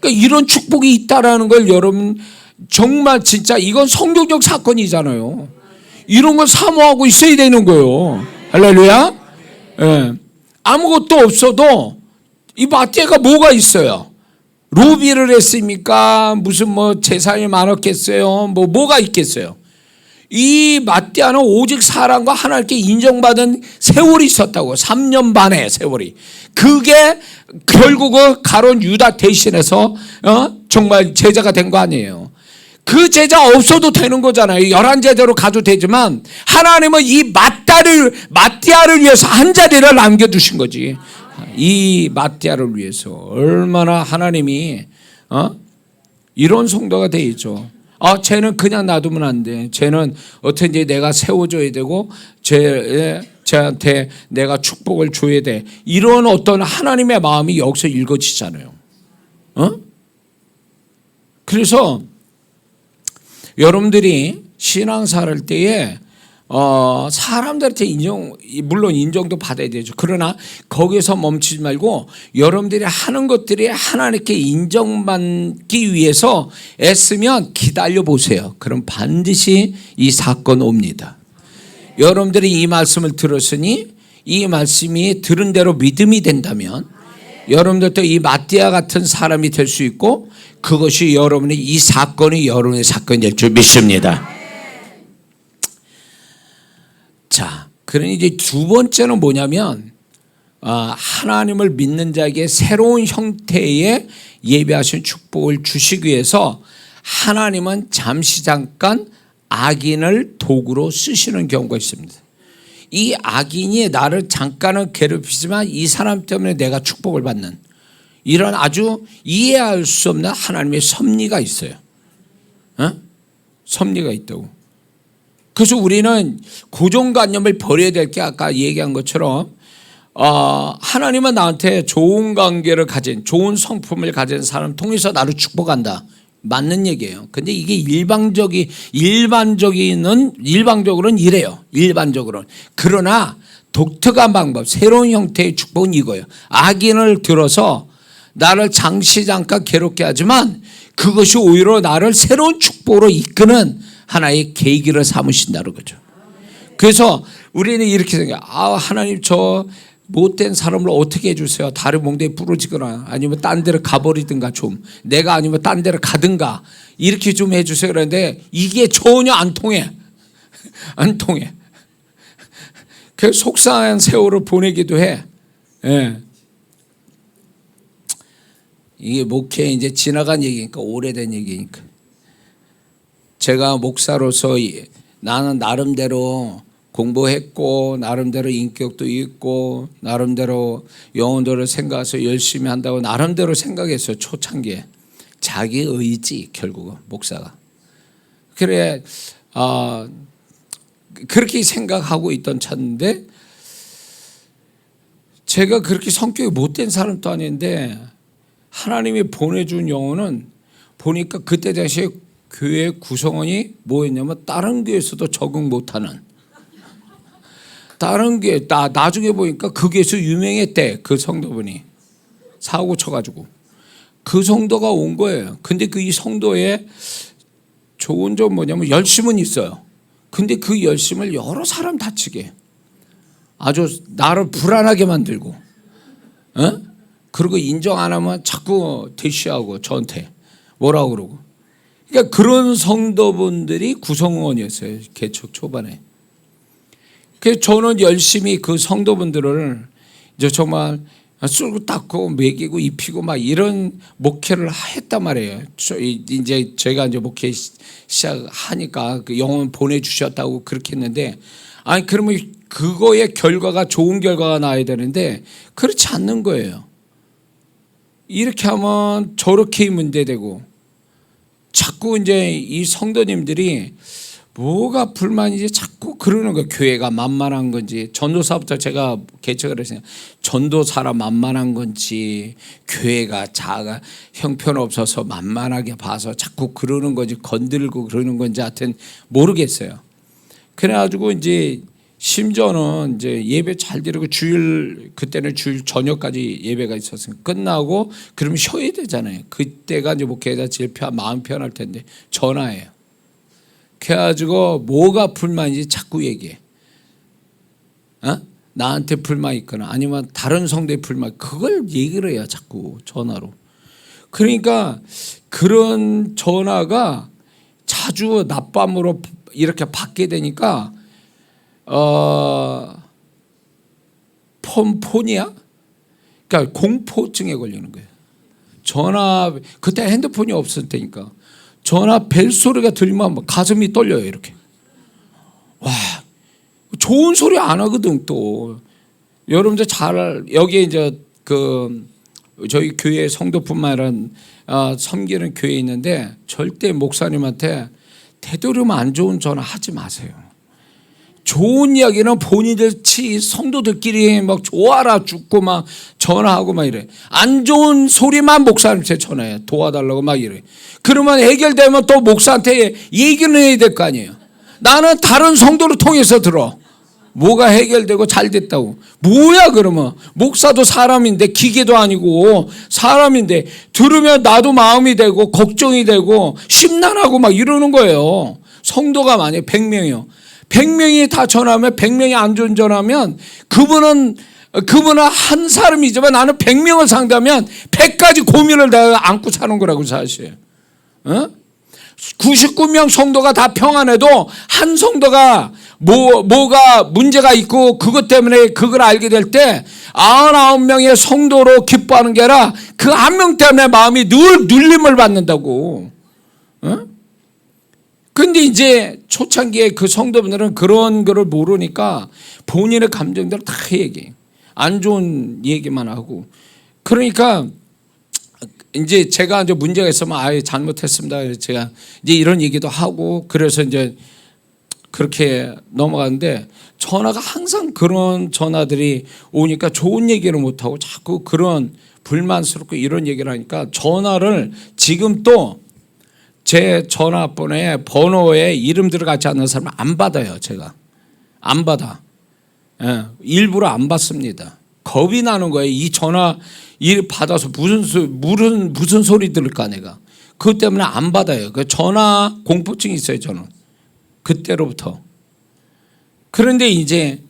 [SPEAKER 1] 그러니까 이런 축복이 있다라는 걸 여러분 정말 진짜 이건 성경적 사건이잖아요. 이런 걸 사모하고 있어야 되는 거예요. 할렐루야. 예. 아무것도 없어도 이 마띠아가 뭐가 있어요? 로비를 했습니까? 무슨 뭐 재산이 많았겠어요? 뭐가 있겠어요? 이 마띠아는 오직 사람과 하나님께 인정받은 세월이 있었다고. 3년 반의 세월이. 그게 결국은 가룟 유다 대신해서 정말 제자가 된 거 아니에요. 그 제자 없어도 되는 거잖아요. 11제자로 가도 되지만 하나님은 이 마띠아를 위해서 한 자리를 남겨두신 거지. 이 마띠아를 위해서 얼마나 하나님이 이런 성도가 돼 있죠. 쟤는 그냥 놔두면 안 돼. 쟤는 어떻게 내가 세워줘야 되고 쟤한테 내가 축복을 줘야 돼. 이런 어떤 하나님의 마음이 여기서 읽어지잖아요. 그래서 여러분들이 신앙생활 할 때에 사람들한테 물론 인정도 받아야 되죠. 그러나 거기서 멈추지 말고 여러분들이 하는 것들이 하나님께 인정받기 위해서 애쓰면 기다려 보세요. 그럼 반드시 이 사건 옵니다. 여러분들이 이 말씀을 들었으니 이 말씀이 들은 대로 믿음이 된다면 여러분들도 이 마띠아 같은 사람이 될 수 있고 그것이 여러분의 이 사건이 여러분의 사건이 될 줄 믿습니다. 자, 그러니 이제 두 번째는 뭐냐면 하나님을 믿는 자에게 새로운 형태의 예배하신 축복을 주시기 위해서 하나님은 잠시 잠깐 악인을 도구로 쓰시는 경우가 있습니다. 이 악인이 나를 잠깐은 괴롭히지만 이 사람 때문에 내가 축복을 받는 이런 아주 이해할 수 없는 하나님의 섭리가 있어요. 섭리가 있다고. 그래서 우리는 고정관념을 버려야 될 게 아까 얘기한 것처럼 하나님은 나한테 좋은 관계를 가진 좋은 성품을 가진 사람 통해서 나를 축복한다. 맞는 얘기예요. 근데 이게 일반적으로는 이래요. 일반적으로는. 그러나 독특한 방법, 새로운 형태의 축복은 이거예요. 악인을 들어서 나를 잠시 잠깐 괴롭게 하지만 그것이 오히려 나를 새로운 축복으로 이끄는 하나의 계기를 삼으신다는 거죠. 그래서 우리는 이렇게 생각해요. 하나님 저 못된 사람을 어떻게 해주세요. 다른 몽대에 부러지거나 아니면 딴 데로 가버리든가 좀 내가 아니면 딴 데로 가든가 이렇게 좀 해주세요. 그런데 이게 전혀 안 통해. 안 통해. 그래서 속상한 세월을 보내기도 해. 예. 이게 목회 이제 지나간 얘기니까 오래된 얘기니까. 제가 목사로서 나는 나름대로 공부했고 나름대로 인격도 있고 나름대로 영혼들을 생각해서 열심히 한다고 나름대로 생각했어요. 초창기에. 자기 의지 결국은 목사가. 그래 그렇게 생각하고 있던 차인데 제가 그렇게 성격이 못된 사람도 아닌데 하나님이 보내준 영혼은 보니까 그때 당시에 교회 구성원이 뭐였냐면 다른 교회에서도 적응 못하는 다른 교회 나중에 보니까 그 교회에서 유명했대. 그 성도분이 사고 쳐가지고 그 성도가 온 거예요. 근데 그 이 성도의 좋은 점 뭐냐면 열심은 있어요. 근데 그 열심을 여러 사람 다치게 아주 나를 불안하게 만들고 그리고 인정 안 하면 자꾸 대시하고 저한테 뭐라고 그러고. 그러니까 그런 성도분들이 구성원이었어요. 개척 초반에. 그래서 저는 열심히 그 성도분들을 이제 정말 쓸고 닦고 먹이고 입히고 막 이런 목회를 했단 말이에요. 이제 제가 이제 목회 시작하니까 그 영혼 보내주셨다고 그렇게 했는데 아니 그러면 그거의 결과가 좋은 결과가 나야 되는데 그렇지 않는 거예요. 이렇게 하면 저렇게 문제되고 자꾸 이제 이 성도님들이 뭐가 불만인지 자꾸 그러는 거예요. 교회가 만만한 건지 전도사부터 제가 개척을 했어요. 전도사라 만만한 건지 교회가 자가 형편없어서 만만하게 봐서 자꾸 그러는 건지 건들고 그러는 건지 하여튼 모르겠어요. 그래가지고 이제 심지어는 이제 예배 잘 드리고 그때는 주일 저녁까지 예배가 있었으니까 끝나고 그러면 쉬어야 되잖아요. 그때가 이제 목회자 제일 마음 편할 텐데 전화해요. 그래가지고 뭐가 불만인지 자꾸 얘기해. 나한테 불만 있거나 아니면 다른 성도의 불만 그걸 얘기를 해요. 자꾸 전화로. 그러니까 그런 전화가 자주 낮밤으로 이렇게 받게 되니까 폰이야? 그러니까 공포증에 걸리는 거예요. 전화 그때 핸드폰이 없을 테니까 전화 벨소리가 들리면 가슴이 떨려요. 이렇게. 와, 좋은 소리 안 하거든 또. 여러분들 잘 여기에 이제 그 저희 교회 성도뿐만 아니라 섬기는 교회 있는데 절대 목사님한테 되도록이면 안 좋은 전화 하지 마세요. 좋은 이야기는 본인들치 성도들끼리 막 좋아라 죽고 막 전화하고 막 이래. 안 좋은 소리만 목사님한테 전화해. 도와달라고 막 이래. 그러면 해결되면 또 목사한테 얘기는 해야 될 거 아니에요. 나는 다른 성도를 통해서 들어. 뭐가 해결되고 잘 됐다고. 뭐야 그러면. 목사도 사람인데, 기계도 아니고 사람인데 들으면 나도 마음이 되고 걱정이 되고 심란하고 막 이러는 거예요. 성도가 만약에 100명이요 100명이 다 전하면, 100명이 안 좋은 전하면 그분은 한 사람이지만 나는 100명을 상대하면 100가지 고민을 다 안고 사는 거라고 사실. 99명 성도가 다 평안해도 한 성도가 뭐가 문제가 있고 그것 때문에 그걸 알게 될 때 99명의 성도로 기뻐하는 게 아니라 그 한 명 때문에 마음이 늘 눌림을 받는다고. 근데 이제 초창기에 그 성도분들은 그런 거를 모르니까 본인의 감정대로 다 얘기해. 안 좋은 얘기만 하고. 그러니까 이제 제가 이제 문제가 있으면 아예 잘못했습니다. 제가 이제 이런 얘기도 하고 그래서 이제 그렇게 넘어가는데 전화가 항상 그런 전화들이 오니까 좋은 얘기를 못 하고 자꾸 그런 불만스럽고 이런 얘기를 하니까 전화를 지금 또 제 전화번호에 번호에 이름 들어가지 않는 사람은 안 받아요. 제가 안 받아. 일부러 안 받습니다. 겁이 나는 거예요. 이 전화 일 받아서 무슨 소리 들을까 내가. 그것 때문에 안 받아요. 그 전화 공포증이 있어요. 저는 그때로부터. 그런데 이제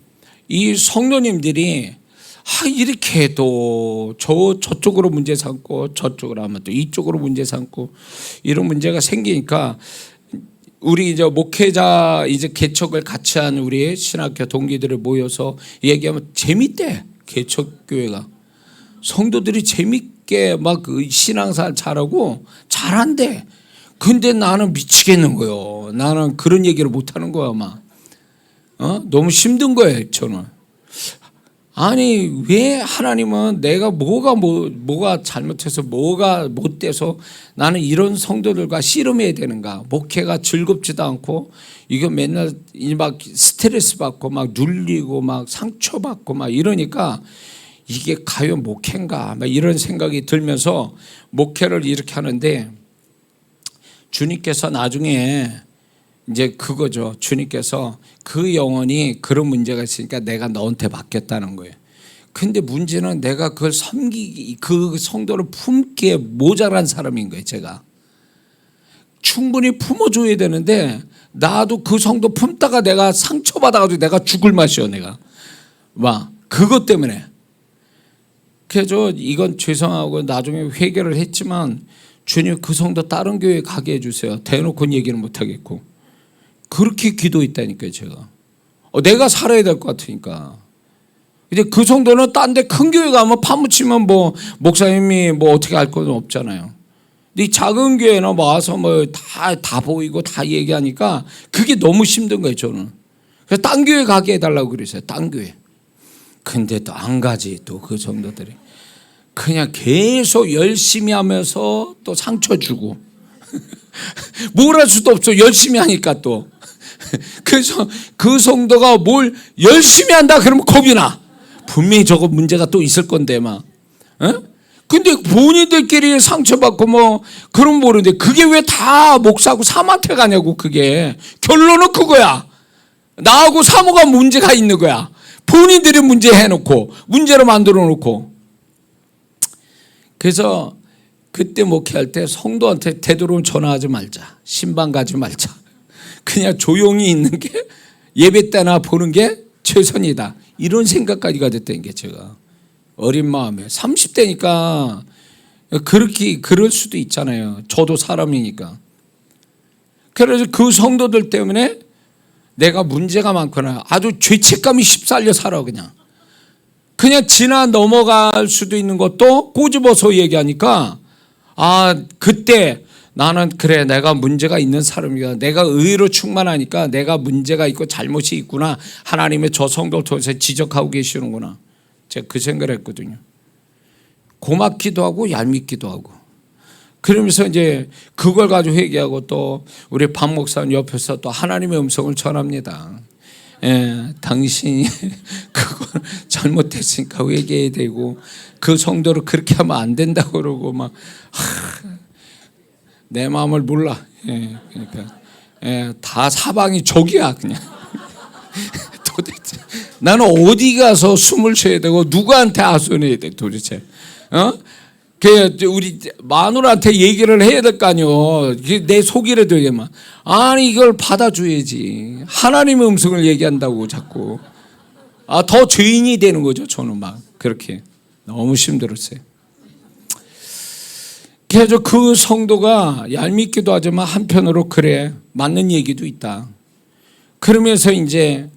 [SPEAKER 1] 이 성도님들이 이렇게 해도 저쪽으로 문제 삼고 저쪽으로 하면 또 이쪽으로 문제 삼고 이런 문제가 생기니까 우리 이제 목회자 이제 개척을 같이 한 우리 신학교 동기들을 모여서 얘기하면 재밌대. 개척교회가 성도들이 재밌게 막 신앙생활 잘하고 잘한대. 근데 나는 미치겠는 거예요. 나는 그런 얘기를 못 하는 거야 막. 너무 힘든 거예요 저는. 아니 왜 하나님은 내가 뭐가 잘못해서 뭐가 못돼서 나는 이런 성도들과 씨름해야 되는가. 목회가 즐겁지도 않고 이거 맨날 막 스트레스 받고 막 눌리고 막 상처받고 막 이러니까 이게 과연 목회인가 막 이런 생각이 들면서 목회를 이렇게 하는데 주님께서 나중에 이제 그거죠. 주님께서 그 영혼이 그런 문제가 있으니까 내가 너한테 맡겼다는 거예요. 근데 문제는 내가 그걸 섬기기, 그 성도를 품기에 모자란 사람인 거예요. 제가 충분히 품어줘야 되는데 나도 그 성도 품다가 내가 상처받아가지고 내가 죽을 맛이요. 내가 막 그것 때문에. 그래서 이건 죄송하고 나중에 회개를 했지만 주님 그 성도 다른 교회 가게 해주세요. 대놓고 얘기는 못하겠고 그렇게 기도했다니까요. 제가 내가 살아야 될 것 같으니까. 근데 그 성도는 딴 데 큰 교회 가면 파묻히면 뭐 목사님이 뭐 어떻게 할 건 없잖아요. 근데 이 작은 교회는 와서 뭐 다 보이고 다 얘기하니까 그게 너무 힘든 거예요. 저는. 그래서 딴 교회 가게 해달라고 그랬어요. 딴 교회. 근데 또 안 가지. 또 그 성도들이 그냥 계속 열심히 하면서 또 상처 주고 뭘 할 수도 없어. 열심히 하니까 또. 그래서 그 성도가 뭘 열심히 한다 그러면 겁이 나. 분명히 저거 문제가 또 있을 건데 막. 근데 본인들끼리 상처받고 뭐 그런 모르는데 그게 왜 다 목사하고 사모한테 가냐고. 그게 결론은 그거야. 나하고 사모가 문제가 있는 거야. 본인들이 문제 해놓고 문제로 만들어 놓고. 그래서 그때 목회할 때 성도한테 되도록 전화하지 말자. 신방 가지 말자. 그냥 조용히 있는 게 예배 때나 보는 게 최선이다. 이런 생각까지 가졌다는 게 제가 어린 마음에 30대니까 그렇게 그럴 수도 있잖아요. 저도 사람이니까. 그래서 그 성도들 때문에 내가 문제가 많거나 아주 죄책감이 휩쓸려 살아. 그냥 지나 넘어갈 수도 있는 것도 꼬집어서 얘기하니까 그때 나는 그래 내가 문제가 있는 사람이야. 내가 의로 충만하니까 내가 문제가 있고 잘못이 있구나. 하나님의 저 성도를 통해서 지적하고 계시는구나. 제가 그 생각을 했거든요. 고맙기도 하고 얄밉기도 하고. 그러면서 이제 그걸 가지고 회개하고 또 우리 박 목사님 옆에서 또 하나님의 음성을 전합니다. 당신이 그걸 잘못했으니까 회개해야 되고 그 성도를 그렇게 하면 안 된다고 그러고 막 내 마음을 몰라. 그러니까 예, 다 사방이 적이야 그냥. 도대체 나는 어디 가서 숨을 쉬어야 되고 누구한테 하소연해야 돼 도대체? 그 우리 마누라한테 얘기를 해야 될 거 아니요. 내 속이라도 얘기만. 아니 이걸 받아줘야지. 하나님의 음성을 얘기한다고 자꾸. 더 죄인이 되는 거죠. 저는 막 그렇게 너무 힘들었어요. 그래서 그 성도가 얄밉기도 하지만 한편으로 그래 맞는 얘기도 있다. 그러면서 이제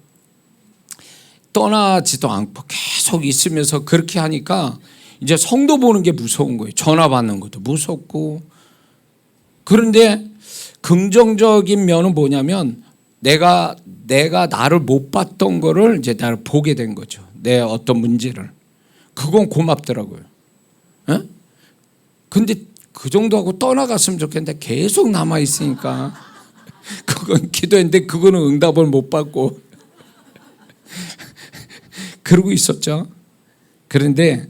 [SPEAKER 1] 떠나지도 않고 계속 있으면서 그렇게 하니까 이제 성도 보는 게 무서운 거예요. 전화 받는 것도 무섭고. 그런데 긍정적인 면은 뭐냐면 내가 나를 못 봤던 거를 이제 나를 보게 된 거죠. 내 어떤 문제를. 그건 고맙더라고요. 근데 그 정도 하고 떠나갔으면 좋겠는데 계속 남아 있으니까 그건 기도했는데 그거는 응답을 못 받고 그러고 있었죠. 그런데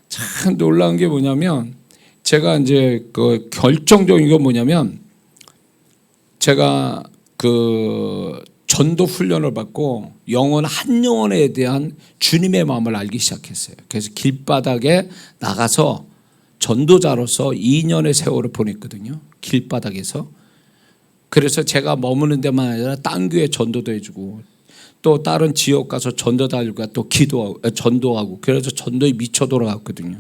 [SPEAKER 1] 참 놀라운 게 뭐냐면 제가 이제 그 결정적인 건 뭐냐면 제가 그 전도 훈련을 받고 영혼 한 영혼에 대한 주님의 마음을 알기 시작했어요. 그래서 길바닥에 나가서 전도자로서 2년의 세월을 보냈거든요. 길바닥에서. 그래서 제가 머무는 데만 아니라 딴 교회 전도도 해주고 또 다른 지역 가서 전도달과 또 전도하고 그래서 전도에 미쳐 돌아갔거든요.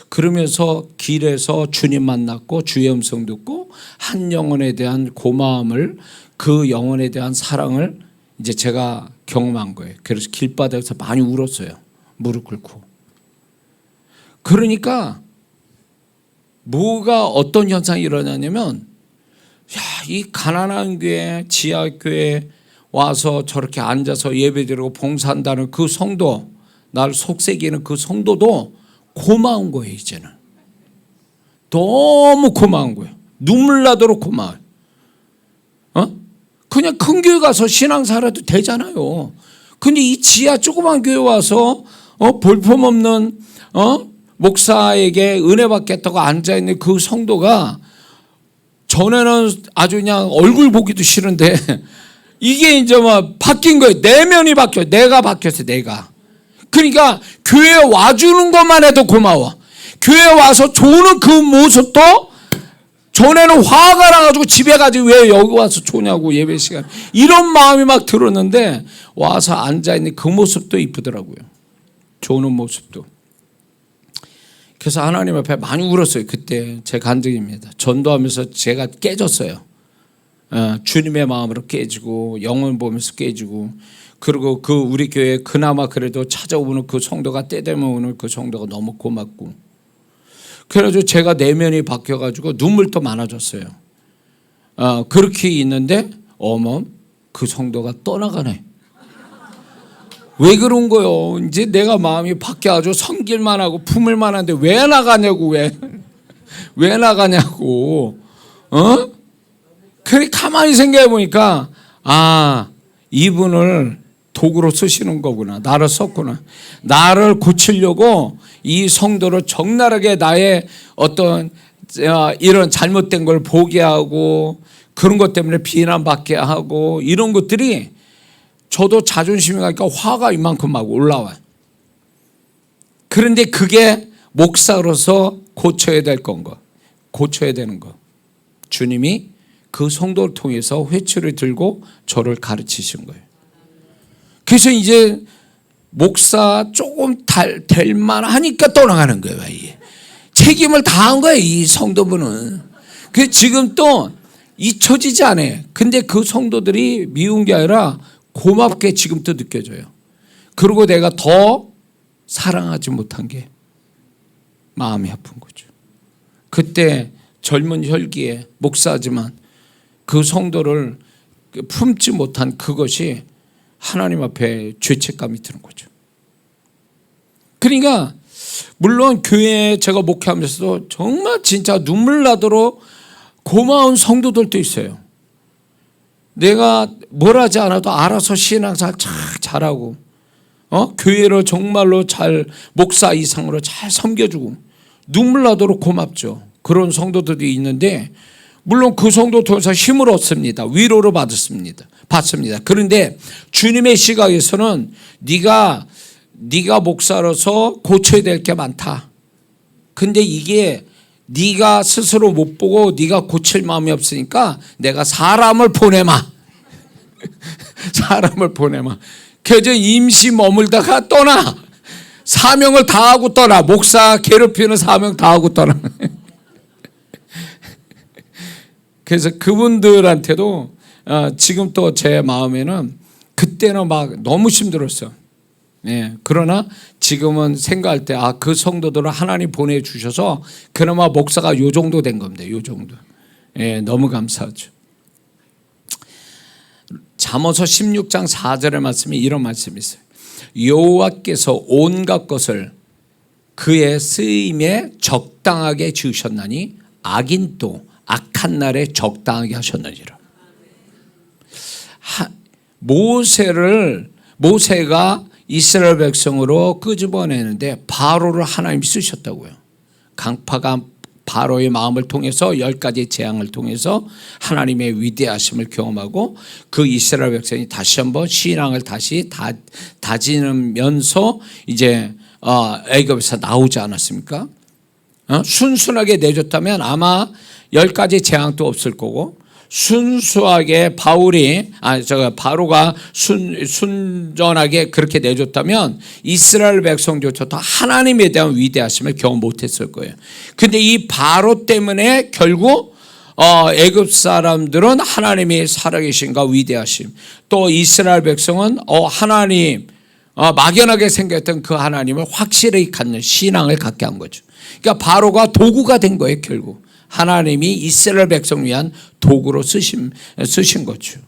[SPEAKER 1] 그러면서 길에서 주님 만났고 주의 음성 듣고 한 영혼에 대한 고마움을 그 영혼에 대한 사랑을 이제 제가 경험한 거예요. 그래서 길바닥에서 많이 울었어요. 무릎 꿇고. 그러니까 뭐가 어떤 현상이 일어나냐면 이 가난한 교회 지하교회 와서 저렇게 앉아서 예배드리고 봉사한다는 그 성도 나를 속삭이는 그 성도도 고마운 거예요. 이제는 너무 고마운 거예요. 눈물 나도록 고마워요. 그냥 큰 교회 가서 신앙사라도 되잖아요. 근데 이 지하 조그만 교회 와서 볼품없는 목사에게 은혜 받겠다고 앉아있는 그 성도가 전에는 아주 그냥 얼굴 보기도 싫은데 이게 이제 막 바뀐 거예요. 내면이 바뀌어요. 내가 바뀌었어요. 내가. 그러니까 교회에 와주는 것만 해도 고마워. 교회에 와서 조는 그 모습도 전에는 화가 나가지고 집에 가지 왜 여기 와서 조냐고 예배 시간 이런 마음이 막 들었는데 와서 앉아있는 그 모습도 이쁘더라고요. 조는 모습도. 그래서 하나님 앞에 많이 울었어요. 그때 제 간증입니다. 전도하면서 제가 깨졌어요. 주님의 마음으로 깨지고 영혼 보면서 깨지고 그리고 그 우리 교회에 그나마 그래도 찾아오는 그 성도가 때 되면 오는 그 성도가 너무 고맙고 그래가지고 제가 내면이 바뀌어가지고 눈물도 많아졌어요. 그렇게 있는데 어머 그 성도가 떠나가네. 왜 그런 거요? 이제 내가 마음이 바뀌어가지고 섬길만 하고 품을만 한데 왜 나가냐고 왜 나가냐고. 그래 가만히 생각해 보니까 이분을 도구로 쓰시는 거구나. 나를 썼구나. 나를 고치려고 이 성도를 적나라하게 나의 어떤 이런 잘못된 걸 보게 하고 그런 것 때문에 비난받게 하고 이런 것들이 저도 자존심이 가니까 화가 이만큼 막 올라와요. 그런데 그게 목사로서 고쳐야 될 거, 고쳐야 되는 거. 주님이 그 성도를 통해서 회초를 들고 저를 가르치신 거예요. 그래서 이제 목사 조금 될 만하니까 떠나가는 거예요. 책임을 다한 거예요. 이 성도분은. 그래서 지금 또 잊혀지지 않아요. 근데 그 성도들이 미운 게 아니라 고맙게 지금 또 느껴져요. 그리고 내가 더 사랑하지 못한 게 마음이 아픈 거죠. 그때 젊은 혈기에 목사지만 그 성도를 품지 못한 그것이 하나님 앞에 죄책감이 드는 거죠. 그러니까 물론 교회에 제가 목회하면서도 정말 진짜 눈물 나도록 고마운 성도들도 있어요. 내가 뭘 하지 않아도 알아서 신앙생활 잘하고 교회를 정말로 잘 목사 이상으로 잘 섬겨주고 눈물 나도록 고맙죠. 그런 성도들이 있는데 물론 그 성도 통해서 힘을 얻습니다. 위로를 받습니다. 그런데 주님의 시각에서는 네가 목사로서 고쳐야 될 게 많다. 근데 이게 네가 스스로 못 보고 네가 고칠 마음이 없으니까 내가 사람을 보내마. 사람을 보내마. 그저 임시 머물다가 떠나. 사명을 다하고 떠나. 목사 괴롭히는 사명 다하고 떠나. 그래서 그분들한테도 지금 또 제 마음에는 그때는 막 너무 힘들었어. 예, 그러나 지금은 생각할 때 그 성도들을 하나님 보내주셔서 그나마 목사가 요 정도 된 겁니다. 요 정도. 예, 너무 감사하죠. 잠언서 16장 4절의 말씀이 이런 말씀이 있어요. 여호와께서 온갖 것을 그의 쓰임에 적당하게 지으셨나니 악인도 악한 날에 적당하게 하셨느니라. 모세가 이스라엘 백성으로 끄집어내는데 바로를 하나님이 쓰셨다고요. 강파가 바로의 마음을 통해서 10가지 재앙을 통해서 하나님의 위대하심을 경험하고 그 이스라엘 백성이 다시 한번 신앙을 다시 다지면서 이제 애굽에서 나오지 않았습니까? 순순하게 내줬다면 아마 10가지 재앙도 없을 거고, 순수하게 바로가 순전하게 그렇게 내줬다면 이스라엘 백성조차도 하나님에 대한 위대하심을 경험 못했을 거예요. 근데 이 바로 때문에 결국 애굽 사람들은 하나님의 살아계심과 위대하심, 또 이스라엘 백성은 하나님 막연하게 생겼던 그 하나님을 확실히 갖는 신앙을 갖게 한 거죠. 그러니까 바로가 도구가 된 거예요. 결국 하나님이 이스라엘 백성을 위한 도구로 쓰신 거죠.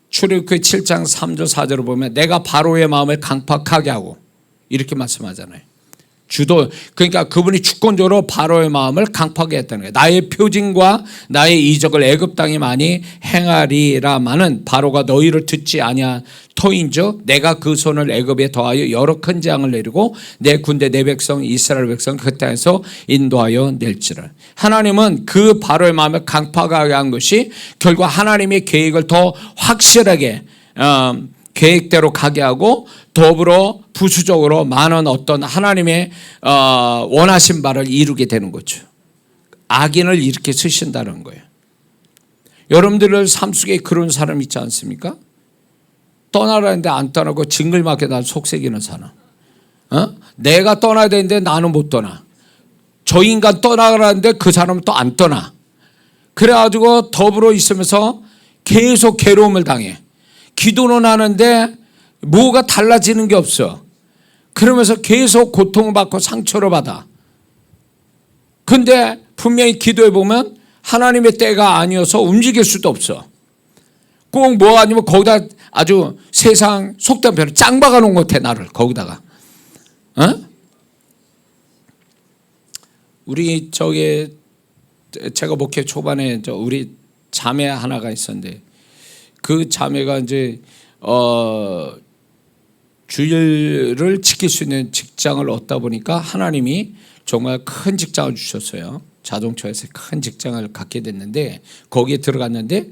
[SPEAKER 1] 출애굽기 7장 3절 4절을 보면 내가 바로의 마음을 강팍하게 하고 이렇게 말씀하잖아요. 그러니까 그분이 주권적으로 바로의 마음을 강팍하게 했다는 거예요. 나의 표징과 나의 이적을 애굽 땅에 많이 행하리라마는 바로가 너희를 듣지 아니한 터인즉 내가 그 손을 애굽에 더하여 여러 큰 재앙을 내리고 내 군대 내 백성 이스라엘 백성 그 땅에서 인도하여 낼지라. 하나님은 그 바로의 마음을 강팍하게 한 것이 결국 하나님의 계획을 더 확실하게 계획대로 가게 하고 더불어 부수적으로 많은 어떤 하나님의 원하신 바를 이루게 되는 거죠. 악인을 이렇게 쓰신다는 거예요. 여러분들 삶 속에 그런 사람 있지 않습니까? 떠나라는데 안 떠나고 징글맞게 난 속삭이는 사람. 내가 떠나야 되는데 나는 못 떠나. 저 인간 떠나라는데 그 사람은 또 안 떠나. 그래가지고 더불어 있으면서 계속 괴로움을 당해. 기도는 하는데 뭐가 달라지는 게 없어. 그러면서 계속 고통을 받고 상처를 받아. 근데 분명히 기도해 보면 하나님의 때가 아니어서 움직일 수도 없어. 꼭 뭐 아니면 거기다 아주 세상 속된 편을 짱 박아 놓은 것 같아. 나를 거기다가. 우리 제가 목회 초반에 우리 자매 하나가 있었는데 그 자매가 이제 주일을 지킬 수 있는 직장을 얻다 보니까 하나님이 정말 큰 직장을 주셨어요. 자동차에서 큰 직장을 갖게 됐는데 거기에 들어갔는데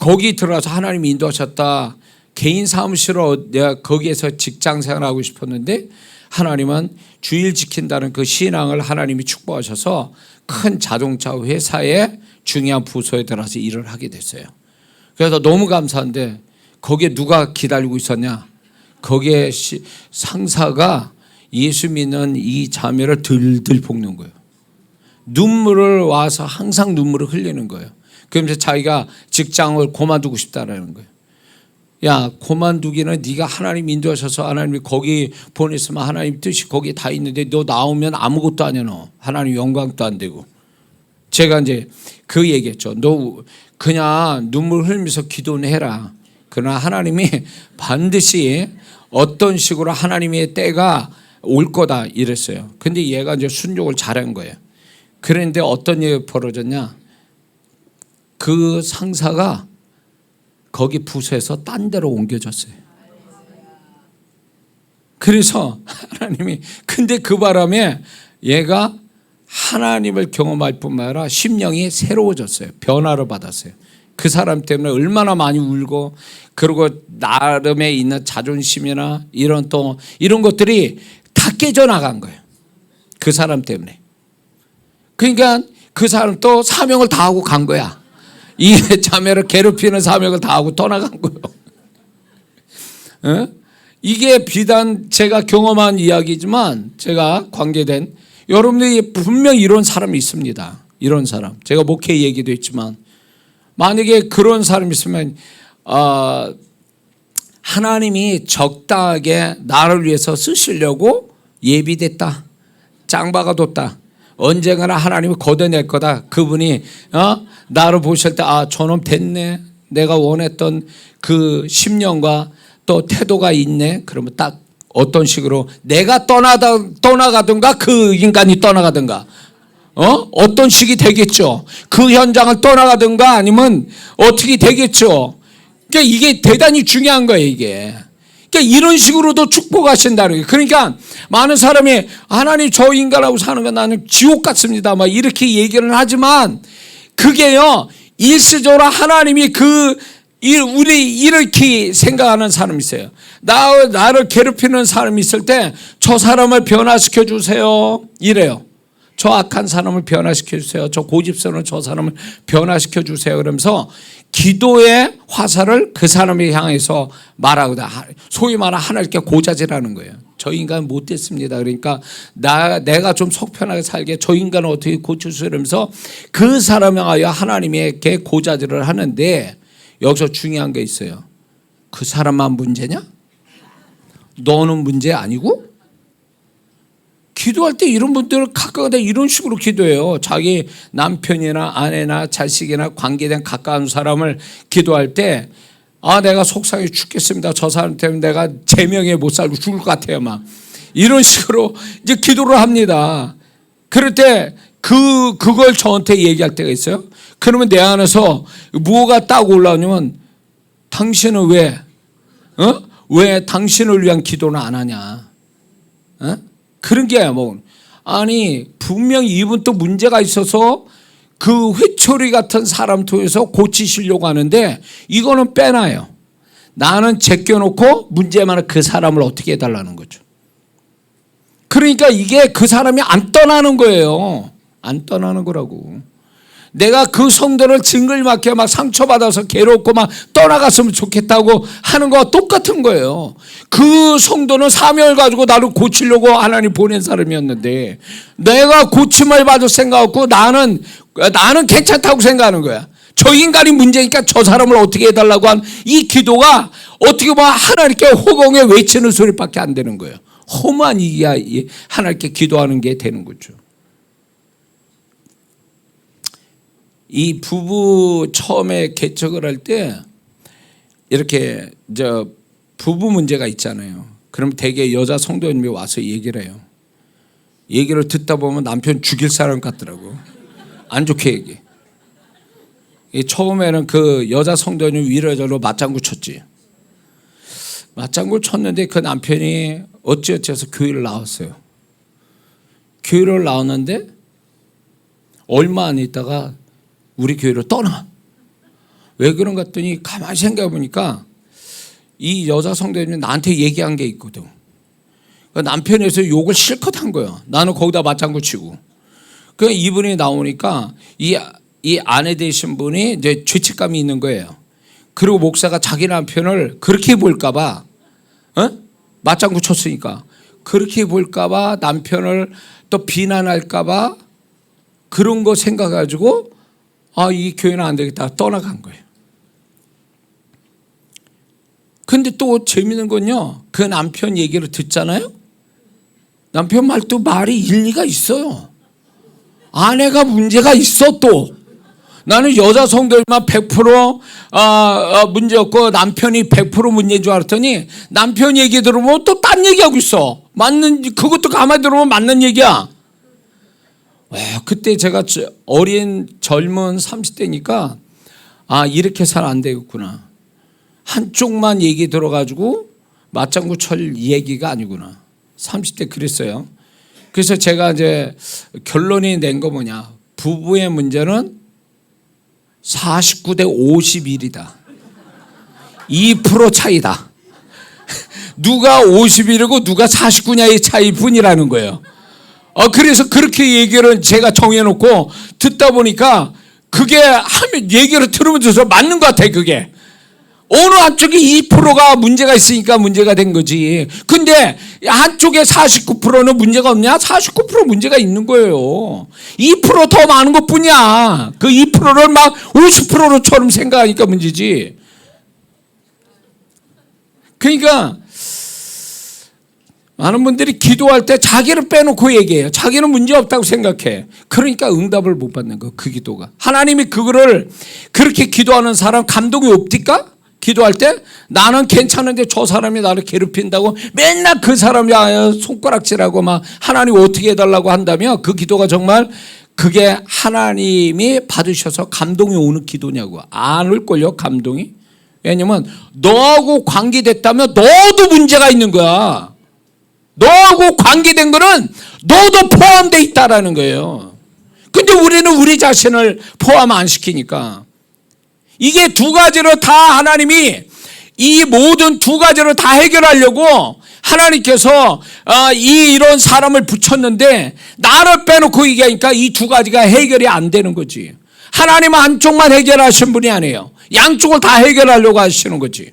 [SPEAKER 1] 거기 들어가서 하나님이 인도하셨다. 개인 사무실로 내가 거기에서 직장 생활하고 싶었는데 하나님은 주일 지킨다는 그 신앙을 하나님이 축복하셔서 큰 자동차 회사의 중요한 부서에 들어가서 일을 하게 됐어요. 그래서 너무 감사한데 거기에 누가 기다리고 있었냐? 거기에 상사가 예수 믿는 이 자매를 들들 볶는 거예요. 눈물을 와서 항상 눈물을 흘리는 거예요. 그러면서 자기가 직장을 그만두고 싶다라는 거예요. 야, 그만두기는 네가 하나님 인도하셔서 하나님이 거기 보냈으면 하나님 뜻이 거기에 다 있는데 너 나오면 아무것도 아니야. 너 하나님 영광도 안 되고. 제가 이제 그 얘기했죠. 너 그냥 눈물 흘리면서 기도는 해라. 그러나 하나님이 반드시 어떤 식으로 하나님의 때가 올 거다 이랬어요. 근데 얘가 이제 순종을 잘한 거예요. 그런데 어떤 일이 벌어졌냐? 그 상사가 거기 부서에서 딴 데로 옮겨졌어요. 그래서 하나님이 근데 그 바람에 얘가 하나님을 경험할 뿐만 아니라 심령이 새로워졌어요. 변화를 받았어요. 그 사람 때문에 얼마나 많이 울고, 그리고 나름에 있는 자존심이나 이런 것들이 다 깨져나간 거예요. 그 사람 때문에. 그러니까 그 사람 또 사명을 다하고 간 거야. 이 자매를 괴롭히는 사명을 다하고 떠나간 거예요. 어? 이게 비단 제가 경험한 이야기지만, 제가 관계된 여러분들이 분명히 이런 사람이 있습니다. 이런 사람. 제가 목회 얘기도 했지만, 만약에 그런 사람이 있으면 하나님이 적당하게 나를 위해서 쓰시려고 예비됐다, 짱박아뒀다, 언젠가나 하나님이 걷어낼 거다. 그분이 나를 보실 때 저놈 됐네, 내가 원했던 그 심령과 또 태도가 있네. 그러면 딱 어떤 식으로 내가 떠나가든가 그 인간이 떠나가든가 어떤 식이 되겠죠. 그 현장을 떠나가든가 아니면 어떻게 되겠죠. 그러니까 이게 대단히 중요한 거예요. 이게. 그러니까 이런 식으로도 축복하신다는 거예요. 그러니까 많은 사람이 하나님 저 인간하고 사는 건 나는 지옥 같습니다, 막 이렇게 얘기를 하지만, 그게요 일시적으로 하나님이 우리 이렇게 생각하는 사람이 있어요. 나를 괴롭히는 사람이 있을 때 저 사람을 변화시켜 주세요 이래요. 저 악한 사람을 변화시켜 주세요. 저 고집스러운 저 사람을 변화시켜 주세요. 그러면서 기도의 화살을 그 사람을 향해서 말하거든. 소위 말하는 하나님께 고자질하는 거예요. 저 인간은 못됐습니다. 그러니까 내가 좀 속편하게 살게 저 인간은 어떻게 고쳐주세요. 이러면서 그 사람을 하여 하나님에게 고자질을 하는데, 여기서 중요한 게 있어요. 그 사람만 문제냐? 너는 문제 아니고? 기도할 때 이런 분들은 가까우다 이런 식으로 기도해요. 자기 남편이나 아내나 자식이나 관계된 가까운 사람을 기도할 때 내가 속상해 죽겠습니다. 저 사람 때문에 내가 제명에 못 살고 죽을 것 같아요. 막 이런 식으로 이제 기도를 합니다. 그럴 때 그걸 저한테 얘기할 때가 있어요. 그러면 내 안에서 뭐가 딱 올라오냐면, 당신은 왜 당신을 위한 기도는 안 하냐? 그런 게 뭐, 아니 분명히 이분 또 문제가 있어서 그 회초리 같은 사람 통해서 고치시려고 하는데, 이거는 빼놔요. 나는 제껴놓고 문제 많은 그 사람을 어떻게 해달라는 거죠. 그러니까 이게 그 사람이 안 떠나는 거예요. 안 떠나는 거라고. 내가 그 성도를 징글맞게 막 상처받아서 괴롭고 막 떠나갔으면 좋겠다고 하는 거와 똑같은 거예요. 그 성도는 사명을 가지고 나를 고치려고 하나님 보낸 사람이었는데, 내가 고침을 받을 생각 없고 나는 괜찮다고 생각하는 거야. 저 인간이 문제니까 저 사람을 어떻게 해달라고 한 이 기도가 어떻게 보면 하나님께 호공에 외치는 소리밖에 안 되는 거예요. 험한 이야 하나님께 기도하는 게 되는 거죠. 이 부부 처음에 개척을 할 때 이렇게 부부 문제가 있잖아요. 그럼 대개 여자 성도님이 와서 얘기를 해요. 얘기를 듣다 보면 남편 죽일 사람 같더라고. 안 좋게 얘기. 처음에는 그 여자 성도님 위로저로 맞장구 쳤지. 맞장구를 쳤는데 그 남편이 어찌어찌해서 교회를 나왔어요. 교회를 나왔는데 얼마 안 있다가 우리 교회로 떠나. 왜 그런가 했더니 가만히 생각해 보니까 이 여자 성도님이 나한테 얘기한 게 있거든. 남편에서 욕을 실컷 한 거야. 나는 거기다 맞장구 치고. 그 이분이 나오니까 이 아내 되신 분이 이제 죄책감이 있는 거예요. 그리고 목사가 자기 남편을 그렇게 볼까봐, 맞장구 쳤으니까 그렇게 볼까봐, 남편을 또 비난할까봐 그런 거 생각해가지고 이 교회는 안 되겠다 떠나간 거예요. 근데 또 재밌는 건요, 그 남편 얘기를 듣잖아요. 남편 말도 말이 일리가 있어요. 아내가 문제가 있어. 또 나는 여자 성도들만 100% 문제 없고 남편이 100% 문제인 줄 알았더니 남편 얘기 들어보면 또 딴 얘기하고 있어. 그것도 가만히 들어보면 맞는 얘기야. 그때 제가 젊은 30대니까 이렇게 해서는 안 되겠구나. 한쪽만 얘기 들어가지고 맞장구 칠 얘기가 아니구나. 30대 그랬어요. 그래서 제가 이제 결론이 낸 거 뭐냐. 부부의 문제는 49대 51이다. 2% 차이다. 누가 51이고 누가 49냐의 차이뿐이라는 거예요. 그래서 그렇게 얘기를 제가 정해놓고 듣다 보니까 그게 하면 얘기를 들으면서 맞는 것 같아요. 그게 어느 한쪽에 2%가 문제가 있으니까 문제가 된 거지. 근데 한쪽에 49%는 문제가 없냐? 49% 문제가 있는 거예요. 2% 더 많은 것 뿐이야. 그 2%를 막 50%로처럼 생각하니까 문제지. 그러니까 많은 분들이 기도할 때 자기를 빼놓고 얘기해요. 자기는 문제 없다고 생각해. 그러니까 응답을 못 받는 거, 그 기도가. 하나님이 그거를 그렇게 기도하는 사람 감동이 없딜까? 기도할 때 나는 괜찮은데 저 사람이 나를 괴롭힌다고 맨날 그 사람이 손가락질하고 막 하나님 어떻게 해달라고 한다면 그 기도가 정말 그게 하나님이 받으셔서 감동이 오는 기도냐고. 안 올걸요, 감동이? 왜냐면 너하고 관계됐다면 너도 문제가 있는 거야. 너하고 관계된 거는 너도 포함되어 있다라는 거예요. 근데 우리는 우리 자신을 포함 안 시키니까. 이게 두 가지를 다 하나님이 이 모든 두 가지를 다 해결하려고 하나님께서 이런 사람을 붙였는데 나를 빼놓고 얘기하니까 이 두 가지가 해결이 안 되는 거지. 하나님은 한쪽만 해결하신 분이 아니에요. 양쪽을 다 해결하려고 하시는 거지.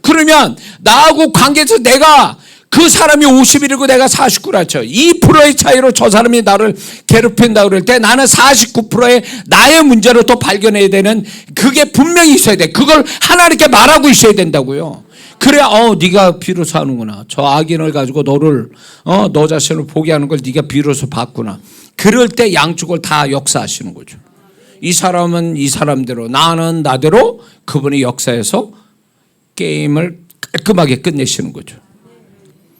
[SPEAKER 1] 그러면 나하고 관계에서 내가 그 사람이 51이고 내가 49라 쳐. 2%의 차이로 저 사람이 나를 괴롭힌다고 그럴 때 나는 49%의 나의 문제를 또 발견해야 되는 그게 분명히 있어야 돼. 그걸 하나님께 말하고 있어야 된다고요. 그래야 네가 비로소 하는구나. 저 악인을 가지고 너를 너 자신을 포기하는 걸 네가 비로소 봤구나. 그럴 때 양쪽을 다 역사하시는 거죠. 이 사람은 이 사람대로 나는 나대로 그분의 역사에서 게임을 깔끔하게 끝내시는 거죠.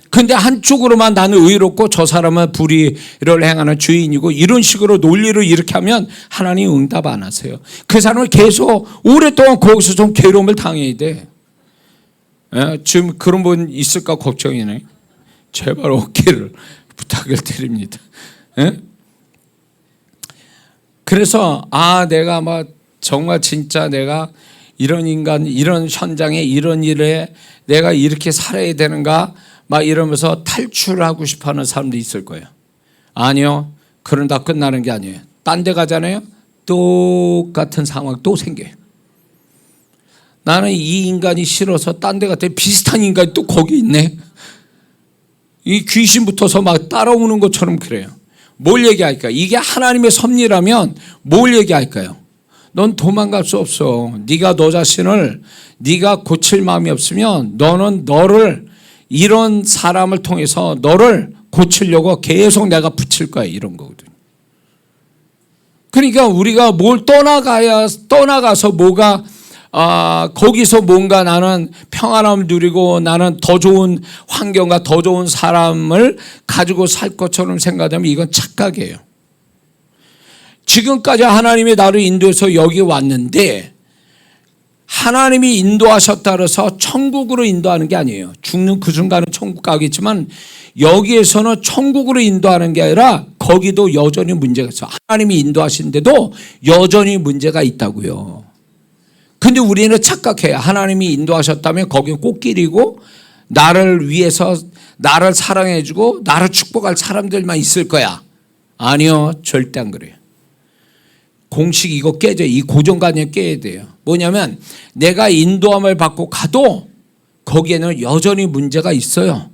[SPEAKER 1] 근데 한쪽으로만 나는 의롭고 저 사람은 불의를 행하는 주인이고 이런 식으로 논리를 이렇게 하면 하나님 응답 안 하세요. 그 사람을 계속 오랫동안 거기서 좀 괴로움을 당해야 돼. 지금 그런 분 있을까 걱정이네. 제발 어깨를 부탁을 드립니다. 그래서 내가 막 정말 진짜 내가 이런 인간 이런 현장에 이런 일에 내가 이렇게 살아야 되는가 막 이러면서 탈출하고 싶어하는 사람도 있을 거예요. 아니요. 그러다 끝나는 게 아니에요. 딴 데 가잖아요. 똑같은 상황 또 생겨요. 나는 이 인간이 싫어서 딴 데 갔더니 비슷한 인간이 또 거기 있네. 이 귀신 붙어서 막 따라오는 것처럼 그래요. 뭘 얘기할까? 이게 하나님의 섭리라면 뭘 얘기할까요? 넌 도망갈 수 없어. 네가 너 자신을 네가 고칠 마음이 없으면 너는 너를 이런 사람을 통해서 너를 고치려고 계속 내가 붙일 거야. 이런 거거든요. 그러니까 우리가 뭘 떠나가서 뭐가 거기서 뭔가 나는 평안함을 누리고 나는 더 좋은 환경과 더 좋은 사람을 가지고 살 것처럼 생각하면 이건 착각이에요. 지금까지 하나님이 나를 인도해서 여기 왔는데 하나님이 인도하셨다 그래서 천국으로 인도하는 게 아니에요. 죽는 그 순간은 천국 가겠지만 여기에서는 천국으로 인도하는 게 아니라 거기도 여전히 문제가 있어요. 하나님이 인도하신데도 여전히 문제가 있다고요. 근데 우리는 착각해요. 하나님이 인도하셨다면 거기는 꽃길이고 나를 위해서 나를 사랑해주고 나를 축복할 사람들만 있을 거야. 아니요. 절대 안 그래요. 공식 이거 깨져요. 이 고정관념 깨야 돼요. 뭐냐면 내가 인도함을 받고 가도 거기에는 여전히 문제가 있어요.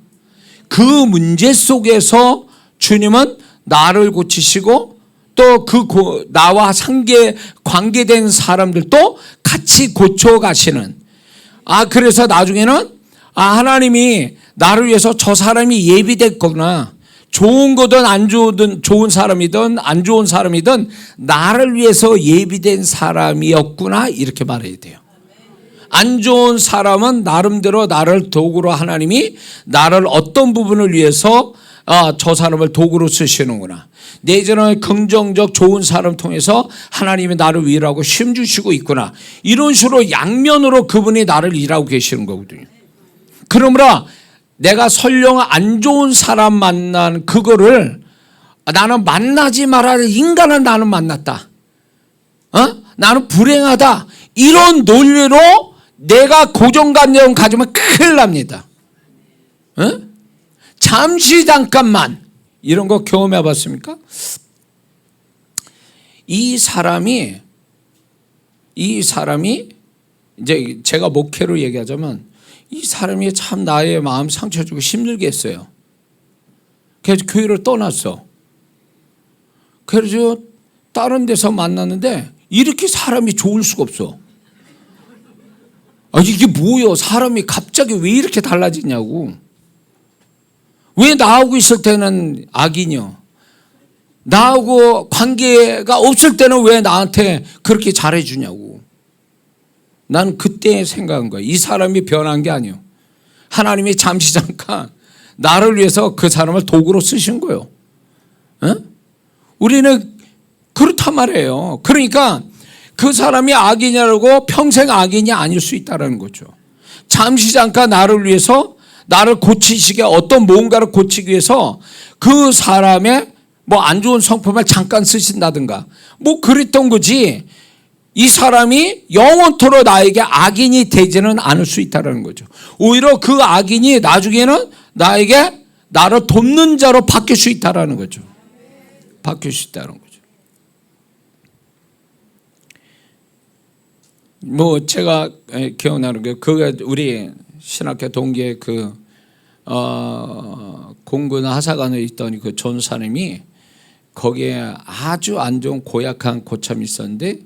[SPEAKER 1] 그 문제 속에서 주님은 나를 고치시고 또 그 나와 관계된 사람들도 같이 고쳐가시는. 그래서 나중에는 하나님이 나를 위해서 저 사람이 예비됐구나. 좋은 거든 안 좋은 사람이든 안 좋은 사람이든 나를 위해서 예비된 사람이었구나 이렇게 말해야 돼요. 안 좋은 사람은 나름대로 나를 도구로 하나님이 나를 어떤 부분을 위해서 저 사람을 도구로 쓰시는구나. 내전에 긍정적 좋은 사람 통해서 하나님이 나를 위로하고 쉼 주시고 있구나. 이런 식으로 양면으로 그분이 나를 일하고 계시는 거거든요. 그러므로 내가 설령 안 좋은 사람 만난 그거를 나는 만나지 말아야 할 인간을 나는 만났다. 나는 불행하다. 이런 논리로 내가 고정관념 가지면 큰일 납니다. 잠시 잠깐만 이런 거 경험해 봤습니까? 이 사람이 이제 제가 목회로 얘기하자면 이 사람이 참 나의 마음 상처 주고 힘들게 했어요. 그래서 교회를 떠났어. 그래서 다른 데서 만났는데 이렇게 사람이 좋을 수가 없어. 이게 뭐예요? 사람이 갑자기 왜 이렇게 달라지냐고. 왜 나하고 있을 때는 악이냐? 나하고 관계가 없을 때는 왜 나한테 그렇게 잘해주냐고. 난 그때 생각한 거야. 이 사람이 변한 게 아니에요. 하나님이 잠시 잠깐 나를 위해서 그 사람을 도구로 쓰신 거예요. 우리는 그렇단 말이에요. 그러니까 그 사람이 악이냐고 평생 악인이 아닐 수 있다는 거죠. 잠시 잠깐 나를 위해서 나를 고치시게 어떤 뭔가를 고치기 위해서 그 사람의 뭐 안 좋은 성품을 잠깐 쓰신다든가 뭐 그랬던 거지. 이 사람이 영원토록 나에게 악인이 되지는 않을 수 있다는 거죠. 오히려 그 악인이 나중에는 나에게 나를 돕는 자로 바뀔 수 있다는 거죠. 바뀔 수 있다는 거죠. 뭐 제가 기억나는 게 그가 우리 신학교 동기의 공군 하사관에 있던 그 전사님이 거기에 아주 안 좋은 고약한 고참이 있었는데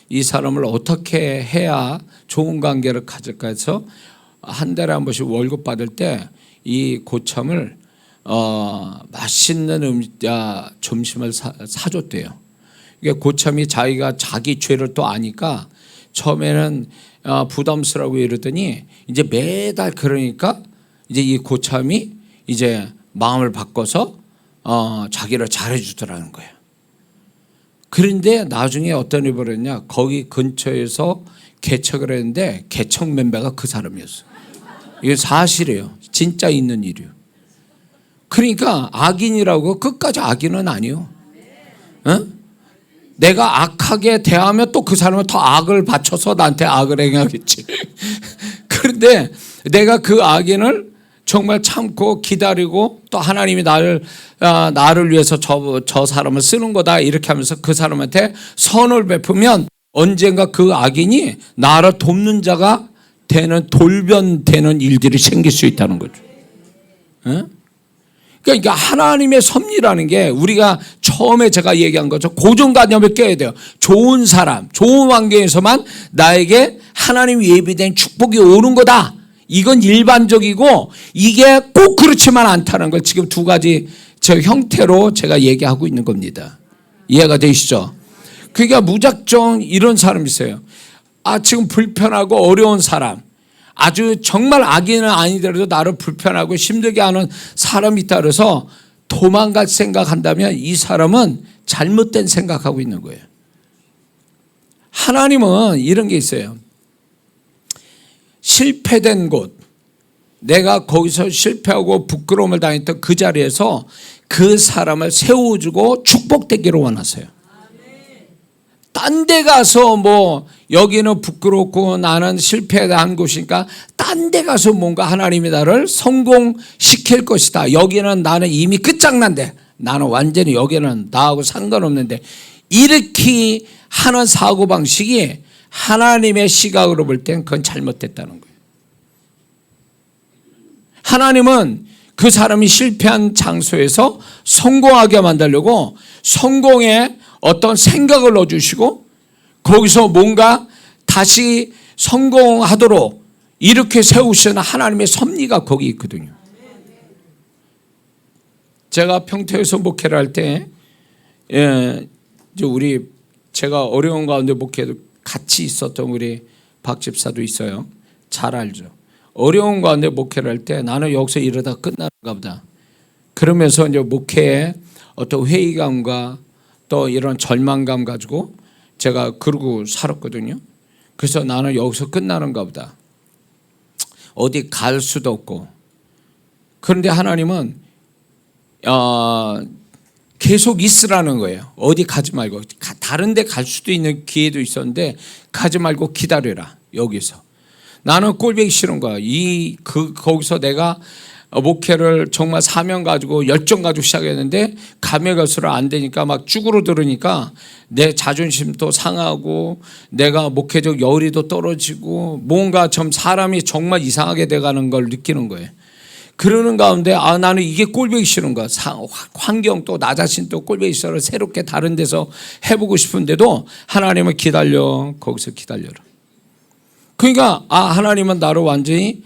[SPEAKER 1] 이 사람을 어떻게 해야 좋은 관계를 가질까 해서 한 달에 한 번씩 월급 받을 때 이 고참을 맛있는 점심을 사줬대요. 이게 고참이 자기가 자기 죄를 또 아니까 처음에는 부담스러워 이러더니 이제 매달 그러니까 이제 이 고참이 이제 마음을 바꿔서 자기를 잘해주더라는 거예요. 그런데 나중에 어떤 일이 벌어졌냐? 거기 근처에서 개척을 했는데 개척 멤버가 그 사람이었어요. 이게 사실이에요. 진짜 있는 일이에요. 그러니까 악인이라고 끝까지 악인은 아니에요. 내가 악하게 대하면 또 그 사람은 더 악을 바쳐서 나한테 악을 행하겠지. 그런데 내가 그 악인을 정말 참고 기다리고 또 하나님이 나를 위해서 저 사람을 쓰는 거다 이렇게 하면서 그 사람한테 선을 베푸면 언젠가 그 악인이 나를 돕는 자가 되는 돌변되는 일들이 생길 수 있다는 거죠. 그러니까 하나님의 섭리라는 게 우리가 처음에 제가 얘기한 것처럼 고정관념을 깨야 돼요. 좋은 사람, 좋은 환경에서만 나에게 하나님 예비된 축복이 오는 거다. 이건 일반적이고 이게 꼭 그렇지만 않다는 걸 지금 두 가지 저 형태로 제가 얘기하고 있는 겁니다. 이해가 되시죠? 그러니까 무작정 이런 사람이 있어요. 지금 불편하고 어려운 사람, 아주 정말 악인은 아니더라도 나를 불편하고 힘들게 하는 사람이 있다 그래서 도망갈 생각한다면 이 사람은 잘못된 생각하고 있는 거예요. 하나님은 이런 게 있어요. 실패된 곳, 내가 거기서 실패하고 부끄러움을 당했던 그 자리에서 그 사람을 세워주고 축복되기를 원하세요. 딴 데 가서 뭐 여기는 부끄럽고 나는 실패한 곳이니까 딴 데 가서 뭔가 하나님이 나를 성공시킬 것이다. 여기는 나는 이미 끝장난데 나는 완전히 여기는 나하고 상관없는데 이렇게 하는 사고방식이 하나님의 시각으로 볼 땐 그건 잘못됐다는 거예요. 하나님은 그 사람이 실패한 장소에서 성공하게 만들려고 성공의 어떤 생각을 넣어주시고 거기서 뭔가 다시 성공하도록 이렇게 세우시는 하나님의 섭리가 거기 있거든요. 제가 평택에서 목회를 할 때 제가 어려운 가운데 목회도 같이 있었던 우리 박 집사도 있어요. 잘 알죠. 어려운 가운데 목회를 할 때 나는 여기서 이러다 끝나는가 보다. 그러면서 이제 목회에 어떤 회의감과 또 이런 절망감 가지고 제가 그러고 살았거든요. 그래서 나는 여기서 끝나는가 보다. 어디 갈 수도 없고. 그런데 하나님은 계속 있으라는 거예요. 어디 가지 말고. 다른 데 갈 수도 있는 기회도 있었는데 가지 말고 기다려라. 여기서. 나는 꼴보기 싫은 거야. 거기서 내가 목회를 정말 사명 가지고 열정 가지고 시작했는데 가면 갈수록 안 되니까 막 쭈그러들으니까 내 자존심도 상하고 내가 목회적 열의도 떨어지고 뭔가 좀 사람이 정말 이상하게 돼가는 걸 느끼는 거예요. 그러는 가운데 나는 이게 꼴보기 싫은 거야. 환경 또 나 자신도 꼴보기 싫어. 새롭게 다른 데서 해보고 싶은데도 하나님은 기다려. 거기서 기다려라. 그러니까 하나님은 나를 완전히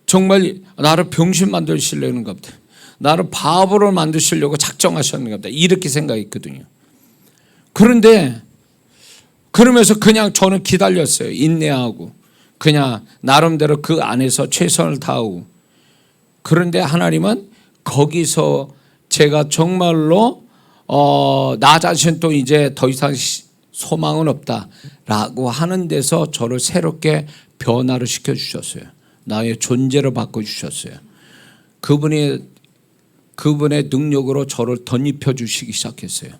[SPEAKER 1] 정말 나를 병신 만드시려는가 보다. 나를 바보로 만드시려고 작정하셨는가 보다. 이렇게 생각했거든요. 그런데 그러면서 그냥 저는 기다렸어요. 인내하고 그냥 나름대로 그 안에서 최선을 다하고. 그런데 하나님은 거기서 제가 정말로 나 자신 또 이제 더 이상 소망은 없다라고 하는 데서 저를 새롭게 변화를 시켜주셨어요. 나의 존재를 바꿔주셨어요. 그분의 능력으로 저를 덧입혀 주시기 시작했어요.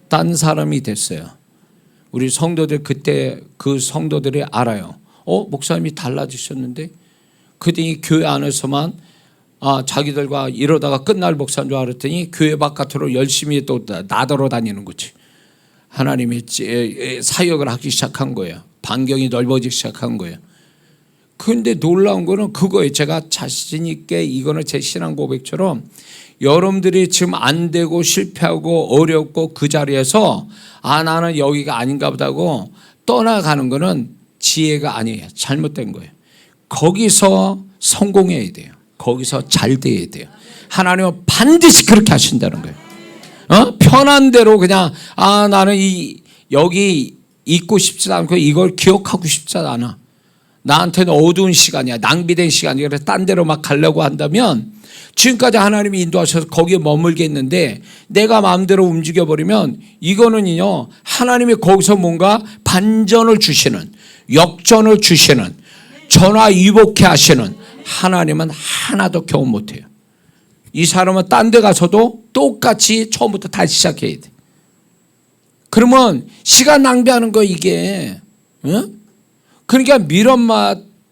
[SPEAKER 1] 딴 사람이 됐어요. 우리 성도들 그때 그 성도들이 알아요. 목사님이 달라지셨는데 그들이 교회 안에서만 자기들과 이러다가 끝날 목사인 줄 알았더니 교회 바깥으로 열심히 또 나더러 다니는 거지. 하나님의 사역을 하기 시작한 거예요. 반경이 넓어지기 시작한 거예요. 그런데 놀라운 거는 그거예요. 제가 자신 있게 이거는 제 신앙 고백처럼 여러분들이 지금 안 되고 실패하고 어렵고 그 자리에서 나는 여기가 아닌가 보다고 떠나가는 거는 지혜가 아니에요. 잘못된 거예요. 거기서 성공해야 돼요. 거기서 잘 돼야 돼요. 하나님은 반드시 그렇게 하신다는 거예요. 편한 대로 그냥 나는 여기 있고 싶지 않고 이걸 기억하고 싶지 않아. 나한테는 어두운 시간이야. 낭비된 시간이야. 그래서 딴 데로 막 가려고 한다면 지금까지 하나님이 인도하셔서 거기에 머물게 했는데 내가 마음대로 움직여버리면 이거는요 하나님이 거기서 뭔가 반전을 주시는 역전을 주시는 전화위복해 하시는 하나님은 하나도 경험 못해요. 이 사람은 딴 데 가서도 똑같이 처음부터 다시 시작해야 돼. 그러면 시간 낭비하는 거 이게. 그러니까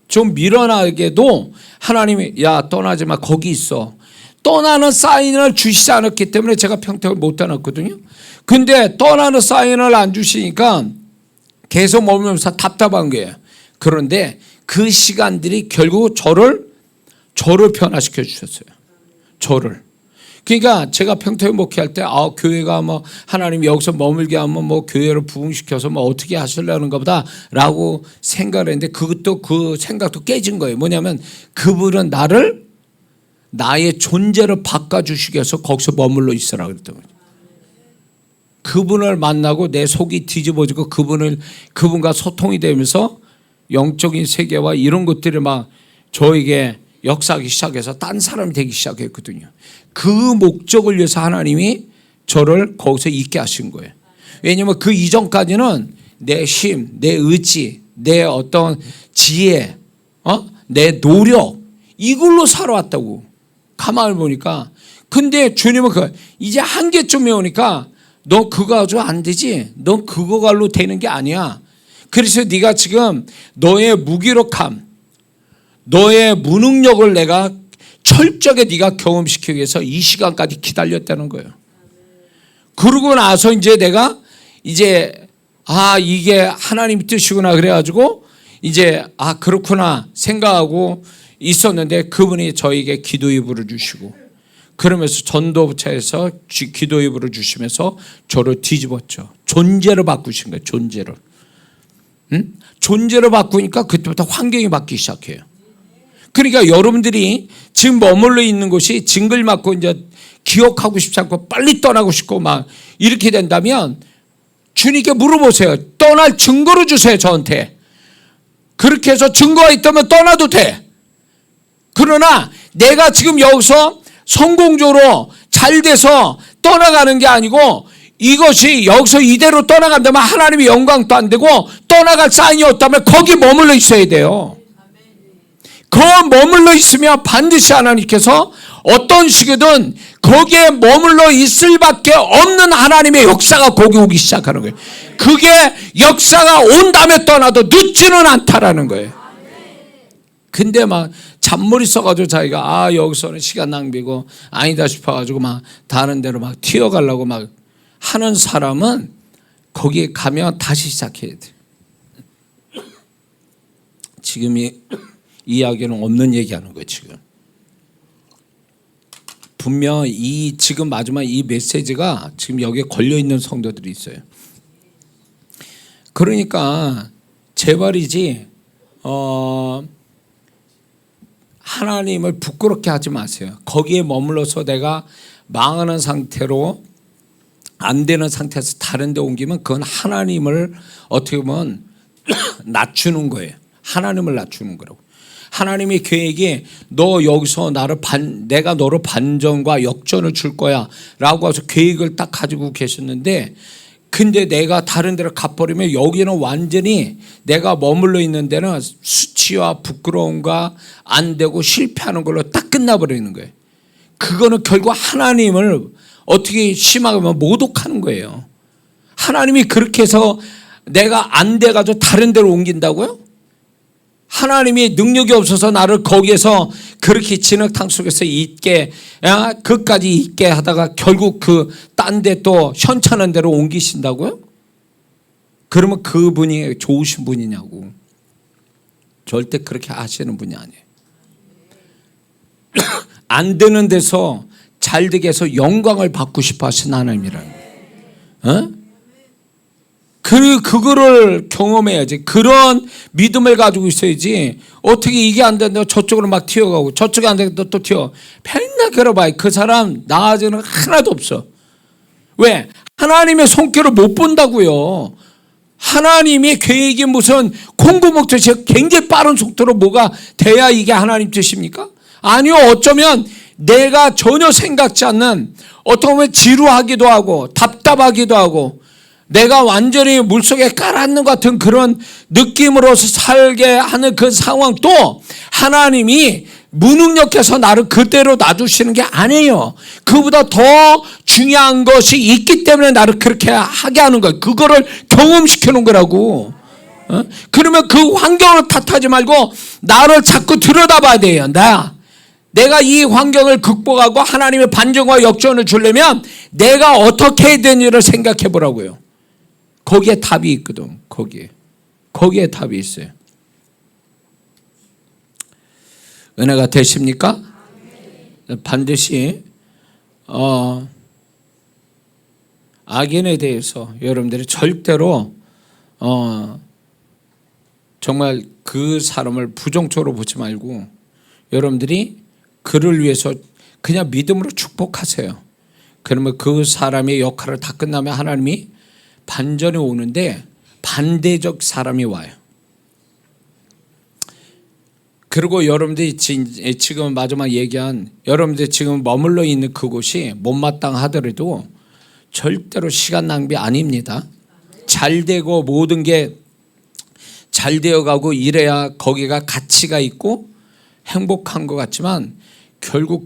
[SPEAKER 1] 좀 밀어나게도 하나님이 떠나지 마. 거기 있어. 떠나는 사인을 주시지 않았기 때문에 제가 평택을 못 떠났거든요. 근데 떠나는 사인을 안 주시니까 계속 머물면서 답답한 거예요. 그런데 그 시간들이 결국 저를 변화시켜 주셨어요. 저를. 그러니까 제가 평택 목회할 때 교회가 하나님 여기서 머물게 하면 교회를 부흥시켜서 어떻게 하시려는가 보다라고 생각을 했는데 그 생각도 깨진 거예요. 뭐냐면 그분은 나의 존재를 바꿔주시기 위해서 거기서 머물러 있으라 그랬던 거죠. 그분을 만나고 내 속이 뒤집어지고 그분과 소통이 되면서 영적인 세계와 이런 것들이 막 저에게 역사하기 시작해서 딴 사람이 되기 시작했거든요. 그 목적을 위해서 하나님이 저를 거기서 있게 하신 거예요. 왜냐하면 그 이전까지는 내 힘, 내 의지, 내 어떤 지혜, 내 노력 이걸로 살아왔다고. 가만히 보니까. 근데 주님은 이제 한계쯤에 오니까 너 그거 가지고 안 되지. 너 그거 가지고 되는 게 아니야. 그래서 네가 지금 너의 무기력함, 너의 무능력을 내가 철저하게 네가 경험시키기 위해서 이 시간까지 기다렸다는 거예요. 그러고 나서 이제 내가 이게 하나님 뜻이구나 그래가지고 이제 그렇구나 생각하고 있었는데 그분이 저에게 기도의 불을 주시고 그러면서 전도부처에서 기도의 불을 주시면서 저를 뒤집었죠. 존재를 바꾸신 거예요. 존재를. 존재를 바꾸니까 그때부터 환경이 바뀌기 시작해요. 그러니까 여러분들이 지금 머물러 있는 곳이 징글맞고 이제 기억하고 싶지 않고 빨리 떠나고 싶고 막 이렇게 된다면 주님께 물어보세요. 떠날 증거를 주세요. 저한테. 그렇게 해서 증거가 있다면 떠나도 돼. 그러나 내가 지금 여기서 성공적으로 잘 돼서 떠나가는 게 아니고 이것이 여기서 이대로 떠나간다면 하나님의 영광도 안 되고 떠나갈 사인이 없다면 거기 머물러 있어야 돼요. 그 머물러 있으면 반드시 하나님께서 어떤 식이든 거기에 머물러 있을 밖에 없는 하나님의 역사가 거기 오기 시작하는 거예요. 그게 역사가 온 다음에 떠나도 늦지는 않다라는 거예요. 근데 막 잔머리 써가지고 자기가 여기서는 시간 낭비고 아니다 싶어가지고 막 다른 데로 막 튀어가려고 막 하는 사람은 거기에 가면 다시 시작해야 돼. 지금 이 이야기는 없는 얘기하는 거예요. 지금 분명 이 지금 마지막 이 메시지가 지금 여기에 걸려 있는 성도들이 있어요. 그러니까 제발이지 하나님을 부끄럽게 하지 마세요. 거기에 머물러서 내가 망하는 상태로 안 되는 상태에서 다른 데 옮기면 그건 하나님을 어떻게 보면 낮추는 거예요. 하나님을 낮추는 거라고. 하나님의 계획이 너 여기서 내가 너를 반전과 역전을 줄 거야 라고 해서 계획을 딱 가지고 계셨는데, 근데 내가 다른 데로 가버리면 여기는 완전히 내가 머물러 있는 데는 수치와 부끄러움과 안 되고 실패하는 걸로 딱 끝나버리는 거예요. 그거는 결국 하나님을 어떻게 심하게 보면 모독하는 거예요. 하나님이 그렇게 해서 내가 안 돼가지고 다른 데로 옮긴다고요? 하나님이 능력이 없어서 나를 거기에서 그렇게 진흙탕 속에서 있게 그까지 있게 하다가 결국 그 딴 데 또 현찮은 데로 옮기신다고요? 그러면 그분이 좋으신 분이냐고. 절대 그렇게 하시는 분이 아니에요. 안 되는 데서 잘 되게 해서 영광을 받고 싶어 하신 하나님이라는 거예요. 그거를 경험해야지. 그런 믿음을 가지고 있어야지. 어떻게 이게 안 된다고 저쪽으로 막 튀어가고 저쪽이 안 된다고 또 튀어. 맨날 걸어봐요. 그 사람 나아지는 하나도 없어. 왜? 하나님의 손길을 못 본다고요. 하나님의 계획이 무슨 콩고 먹듯이 굉장히 빠른 속도로 뭐가 돼야 이게 하나님 뜻입니까? 아니요. 어쩌면 내가 전혀 생각지 않는, 어떻게 보면 지루하기도 하고 답답하기도 하고 내가 완전히 물속에 깔았는 것 같은 그런 느낌으로서 살게 하는 그 상황도 하나님이 무능력해서 나를 그대로 놔두시는 게 아니에요. 그보다 더 중요한 것이 있기 때문에 나를 그렇게 하게 하는 거예요. 그거를 경험시키는 거라고. 그러면 그 환경을 탓하지 말고 나를 자꾸 들여다봐야 돼요. 내가 이 환경을 극복하고 하나님의 반전과 역전을 주려면 내가 어떻게 해야 되는지를 생각해 보라고요. 거기에 답이 있거든. 거기에 답이 있어요. 은혜가 되십니까? 반드시 악인에 대해서 여러분들이 절대로 정말 그 사람을 부정적으로 보지 말고 여러분들이 그를 위해서 그냥 믿음으로 축복하세요. 그러면 그 사람의 역할을 다 끝나면 하나님이 반전이 오는데 반대적 사람이 와요. 그리고 여러분들이 지금 마지막 얘기한 여러분들이 지금 머물러 있는 그곳이 못마땅하더라도 절대로 시간 낭비 아닙니다. 잘 되고 모든 게 잘 되어가고 이래야 거기가 가치가 있고 행복한 것 같지만 결국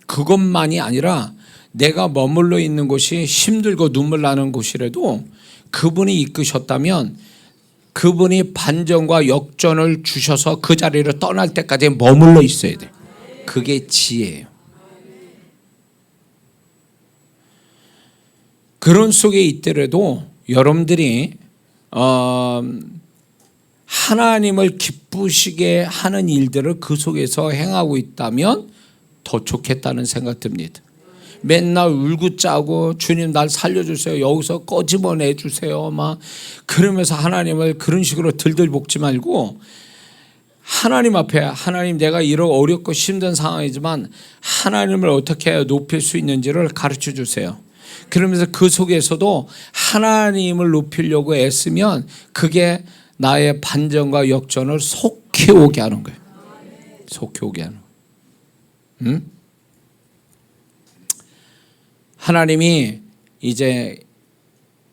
[SPEAKER 1] 그것만이 아니라 내가 머물러 있는 곳이 힘들고 눈물 나는 곳이라도 그분이 이끄셨다면 그분이 반전과 역전을 주셔서 그 자리를 떠날 때까지 머물러 있어야 돼. 그게 지혜예요. 그런 속에 있더라도 여러분들이 하나님을 기쁘시게 하는 일들을 그 속에서 행하고 있다면 더 좋겠다는 생각 듭니다. 맨날 울고 짜고 주님 날 살려주세요. 여기서 꺼집어내주세요. 막 그러면서 하나님을 그런 식으로 들들 볶지 말고 하나님 앞에 하나님 내가 이런 어렵고 힘든 상황이지만 하나님을 어떻게 높일 수 있는지를 가르쳐 주세요. 그러면서 그 속에서도 하나님을 높이려고 애쓰면 그게 나의 반전과 역전을 속히 오게 하는 거예요. 속히 오게 하는 거예요. 하나님이 이제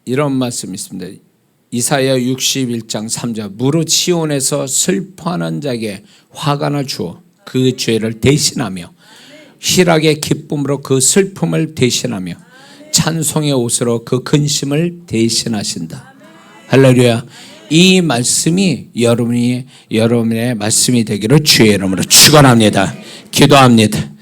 [SPEAKER 1] 이런 말씀이 있습니다. 이사야 61장 3절 무릇 시온에서 슬퍼하는 자에게 화관을 주어 그 죄를 대신하며 희락의 기쁨으로 그 슬픔을 대신하며 찬송의 옷으로 그 근심을 대신하신다. 할렐루야. 이 말씀이 여러분의 말씀이 되기를 주의 이름으로 축원합니다. 기도합니다.